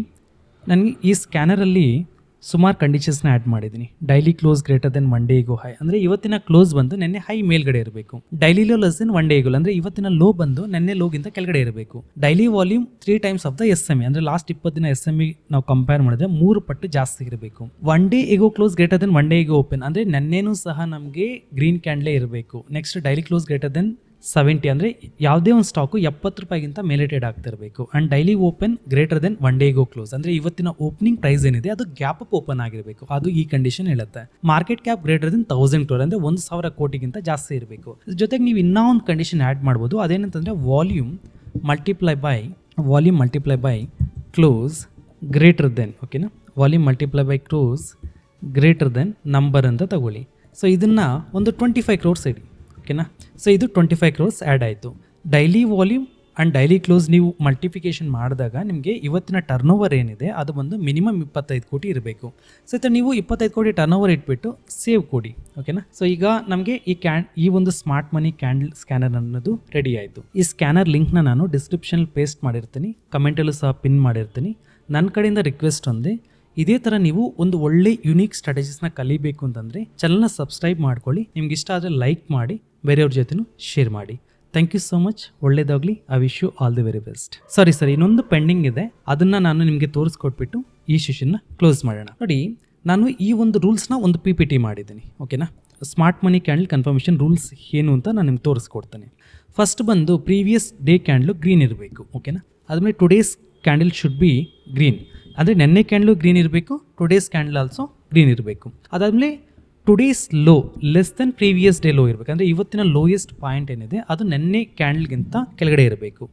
ನನಗೆ ಈ ಸ್ಕ್ಯಾನರಲ್ಲಿ ಸುಮಾರು ಕಂಡೀಷನ್ಸ್ನ ಆ್ಯಡ್ ಮಾಡಿದ್ದೀನಿ. Daily close greater than 1 day go high, ಅಂದರೆ ಇವತ್ತಿನ ಕ್ಲೋಸ್ ಬಂದು ನೆನ್ನೆ ಹೈ ಮೇಲ್ಗಡೆ ಇರಬೇಕು. Daily low less than 1 day go, ಅಂದರೆ ಇವತ್ತಿನ ಲೋ ಬಂದು ನೆನ್ನೆ ಲೋಗಿಂತ ಕೆಳಗಡೆ ಇರಬೇಕು. Daily volume 3 times of the SME, ಅಂದರೆ ಲಾಸ್ಟ್ 20 ದಿನ SME ನಾವು ಕಂಪೇರ್ ಮಾಡಿದ್ರೆ 3 ಪಟ್ಟು ಜಾಸ್ತಿ ಇರಬೇಕು. 1 day ago close greater than 1 day ago open, ಅಂದರೆ ನೆನ್ನೆನೂ ಸಹ ನಮಗೆ ಗ್ರೀನ್ ಕ್ಯಾಂಡಲೇ ಇರಬೇಕು. Next daily close greater than 70, ಅಂದರೆ ಯಾವುದೇ ಒಂದು ಸ್ಟಾಕು 70 ರೂಪಾಯಿಗಿಂತ ಮೇಲೆ ಟ್ರೇಡ್ ಆಗ್ತಿರಬೇಕು. And daily open greater than 1 day go close, ಅಂದರೆ ಇವತ್ತಿನ ಓಪನಿಂಗ್ ಪ್ರೈಸ್ ಏನಿದೆ ಅದು ಗ್ಯಾಪ್ ಅಪ್ ಓಪನ್ ಆಗಿರಬೇಕು. ಅದು ಈ ಕಂಡೀಷನ್ ಹೇಳುತ್ತೆ. Market cap greater than 1000 crore, ಅಂದರೆ 1000 ಕೋಟಿಗಿಂತ ಜಾಸ್ತಿ ಇರಬೇಕು. ಜೊತೆಗೆ ನೀವು ಇನ್ನೂ ಒಂದು ಕಂಡೀಷನ್ ಆ್ಯಡ್ ಮಾಡ್ಬೋದು. ಅದೇನಂತಂದರೆ volume multiply by close greater than, ಓಕೆನಾ. Volume multiply by close greater than number ಅಂತ ತಗೊಳ್ಳಿ. ಸೊ ಇದನ್ನು ಒಂದು 25 crores ಇಡಿ, ಓಕೆನಾ. ಸೊ ಇದು 25 crores ಆ್ಯಡ್ ಆಯಿತು. Daily volume and daily close ನೀವು ಮಲ್ಟಿಫಿಕೇಶನ್ ಮಾಡಿದಾಗ ನಿಮಗೆ ಇವತ್ತಿನ ಟರ್ನ್ ಓವರ್ ಏನಿದೆ ಅದು ಬಂದು ಮಿನಿಮಮ್ 25 ಕೋಟಿ ಇರಬೇಕು. ಸೊ ನೀವು 25 ಕೋಟಿ ಟರ್ನ್ ಓವರ್ ಇಟ್ಬಿಟ್ಟು ಸೇವ್ ಕೊಡಿ, ಓಕೆನಾ. ಸೊ ಈಗ ನಮಗೆ ಈ ಒಂದು ಸ್ಮಾರ್ಟ್ ಮನಿ ಕ್ಯಾಂಡಲ್ ಸ್ಕ್ಯಾನರ್ ಅನ್ನೋದು ರೆಡಿ ಆಯಿತು. ಈ ಸ್ಕ್ಯಾನರ್ ಲಿಂಕ್ನ ನಾನು ಡಿಸ್ಕ್ರಿಪ್ಷನಲ್ಲಿ ಪೇಸ್ಟ್ ಮಾಡಿರ್ತೀನಿ, ಕಮೆಂಟಲ್ಲೂ ಸಹ ಪಿನ್ ಮಾಡಿರ್ತೀನಿ. ನನ್ನ ಕಡೆಯಿಂದ ರಿಕ್ವೆಸ್ಟ್ ಒಂದೇ, ಇದೇ ಥರ ನೀವು ಒಂದು ಒಳ್ಳೆ ಯುನೀಕ್ ಸ್ಟ್ರಾಟಜೀಸ್ನ ಕಲಿಬೇಕು ಅಂತಂದರೆ ಚಾನಲ್ನ ಸಬ್ಸ್ಕ್ರೈಬ್ ಮಾಡ್ಕೊಳ್ಳಿ. ನಿಮ್ಗೆ ಇಷ್ಟ ಆದರೆ ಲೈಕ್ ಮಾಡಿ, ಬೇರೆಯವ್ರ ಜೊತೆನೂ ಶೇರ್ ಮಾಡಿ. Thank you so much. ಒಳ್ಳೇದಾಗಲಿ. I wish you all the very best. ಸರಿ ಇನ್ನೊಂದು ಪೆಂಡಿಂಗ್ ಇದೆ, ಅದನ್ನು ನಾನು ನಿಮಗೆ ತೋರಿಸ್ಕೊಟ್ಬಿಟ್ಟು ಈ ಸೆಷನ್ನ ಕ್ಲೋಸ್ ಮಾಡೋಣ. ನೋಡಿ, ನಾನು ಈ ಒಂದು ರೂಲ್ಸ್ನ ಒಂದು PPT ಮಾಡಿದ್ದೀನಿ, ಓಕೆನಾ. ಸ್ಮಾರ್ಟ್ ಮನಿ ಕ್ಯಾಂಡಲ್ ಕನ್ಫರ್ಮೇಷನ್ ರೂಲ್ಸ್ ಏನು ಅಂತ ನಾನು ನಿಮ್ಗೆ ತೋರಿಸ್ಕೊಡ್ತೇನೆ. ಫಸ್ಟ್ ಬಂದು ಪ್ರೀವಿಯಸ್ ಡೇ ಕ್ಯಾಂಡಲು ಗ್ರೀನ್ ಇರಬೇಕು, ಓಕೆನಾ. ಆದಮೇಲೆ today's candle should be green, ಅಂದರೆ ನೆನ್ನೆ ಕ್ಯಾಂಡಲು ಗ್ರೀನ್ ಇರಬೇಕು, ಟುಡೇಸ್ ಕ್ಯಾಂಡಲ್ ಆಲ್ಸೋ ಗ್ರೀನ್ ಇರಬೇಕು. ಅದಾದಮೇಲೆ today's low less then previous day low ಇರಬೇಕು, ಅಂದರೆ ಇವತ್ತಿನ ಲೋಯೆಸ್ಟ್ ಪಾಯಿಂಟ್ ಏನಿದೆ ಅದು ನೆನ್ನೆ ಕ್ಯಾಂಡಲ್ಗಿಂತ ಕೆಳಗಡೆ ಇರಬೇಕು.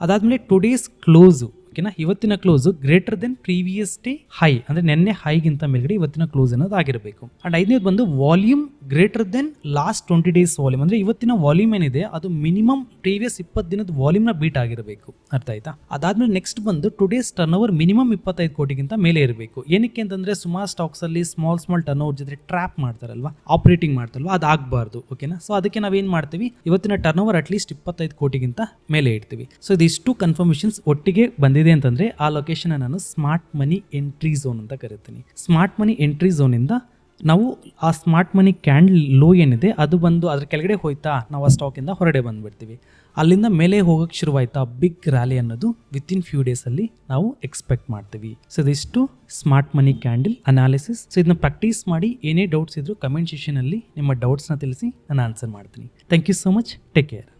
ಅದಾದಮೇಲೆ ಟುಡೇಸ್ ಕ್ಲೋಸು, ಓಕೆನಾ, ಇವತ್ತಿನ close greater than previous day high, ಅಂದರೆ ನೆನ್ನೆ ಹೈಗಿಂತ ಮೇಲ್ಗಡೆ ಇವತ್ತಿನ ಕ್ಲೋಸ್ ಅನ್ನೋದು ಆಗಿರಬೇಕು. ಆ್ಯಂಡ್ ಐದನೇದು ಬಂದು volume greater than last 20 days volume, ಅಂದರೆ ಇವತ್ತಿನ ವಾಲ್ಯೂಮ್ ಏನಿದೆ ಅದು ಮಿನಿಮಮ್ ಪ್ರೀವಿಯಸ್ 20 ದಿನದ ವಾಲ್ಯೂಮ್ನ ಬೀಟ್ ಆಗಿರಬೇಕು, ಅರ್ಥ ಆಯ್ತಾ. ಅದಾದಮೇಲೆ ನೆಕ್ಸ್ಟ್ ಬಂದು ಟುಡೇಸ್ ಟರ್ನ್ ಓವರ್ ಮಿನಿಮಮ್ 25 ಕೋಟಿಗಿಂತ ಮೇಲೆ ಇರಬೇಕು. ಏನಕ್ಕೆ ಅಂತಂದರೆ ಸುಮಾರು ಸ್ಟಾಕ್ಸಲ್ಲಿ ಸ್ಮಾಲ್ ಟರ್ನ್ ಓವರ್ ಜೊತೆ ಟ್ರ್ಯಾಪ್ ಮಾಡ್ತಾರಲ್ವಾ, ಆಪರೇಟಿಂಗ್ ಮಾಡ್ತಾರಲ್ವಾ, ಅದು ಆಗಬಾರ್ದು, ಓಕೆನಾ. ಸೊ ಅದಕ್ಕೆ ನಾವೇನು ಮಾಡ್ತೀವಿ, ಇವತ್ತಿನ ಟರ್ನ್ ಓವರ್ ಅಟ್ಲೀಸ್ಟ್ 25 ಕೋಟಿಗಿಂತ ಮೇಲೆ ಇಡ್ತೀವಿ. ಸೊ ಇದಿಷ್ಟು ಕನ್ಫರ್ಮೇಷನ್ಸ್ ಒಟ್ಟಿಗೆ ಬಂದಿದೆ ಅಂತಂದ್ರೆ ಆ ಲೊಕೇಶನ್ ನಾನು ಸ್ಮಾರ್ಟ್ ಮನಿ ಎಂಟ್ರಿ ಝೋನ್ ಅಂತ ಕರಿತೀನಿ. ಸ್ಮಾರ್ಟ್ ಮನಿ ಎಂಟ್ರಿ ಝೋನಿಂದ ನಾವು ಆ ಸ್ಮಾರ್ಟ್ ಮನಿ ಕ್ಯಾಂಡಲ್ ಲೋ ಏನಿದೆ ಅದು ಬಂದು ಅದ್ರ ಕೆಳಗಡೆ ಹೋಯ್ತಾ ನಾವು ಆ ಸ್ಟಾಕಿಂದ ಹೊರಗಡೆ ಬಂದುಬಿಡ್ತೀವಿ. ಅಲ್ಲಿಂದ ಮೇಲೆ ಹೋಗೋಕ್ಕೆ ಶುರುವಾಯ್ತಾ ಬಿಗ್ ರ್ಯಾಲಿ ಅನ್ನೋದು ವಿತಿನ್ ಫ್ಯೂ ಡೇಸಲ್ಲಿ ನಾವು ಎಕ್ಸ್ಪೆಕ್ಟ್ ಮಾಡ್ತೀವಿ. ಸೊ ಇದಿಷ್ಟು ಸ್ಮಾರ್ಟ್ ಮನಿ ಕ್ಯಾಂಡಲ್ ಅನಾಲಿಸಿಸ್. ಸೊ ಇದನ್ನ ಪ್ರಾಕ್ಟೀಸ್ ಮಾಡಿ, ಏನೇ ಡೌಟ್ಸ್ ಇದ್ರೂ ಕಮೆಂಟ್ ಸೆಷನಲ್ಲಿ ನಿಮ್ಮ ಡೌಟ್ಸ್ನ ತಿಳಿಸಿ ನಾನು ಆನ್ಸರ್ ಮಾಡ್ತೀನಿ. Thank you so much. Take care.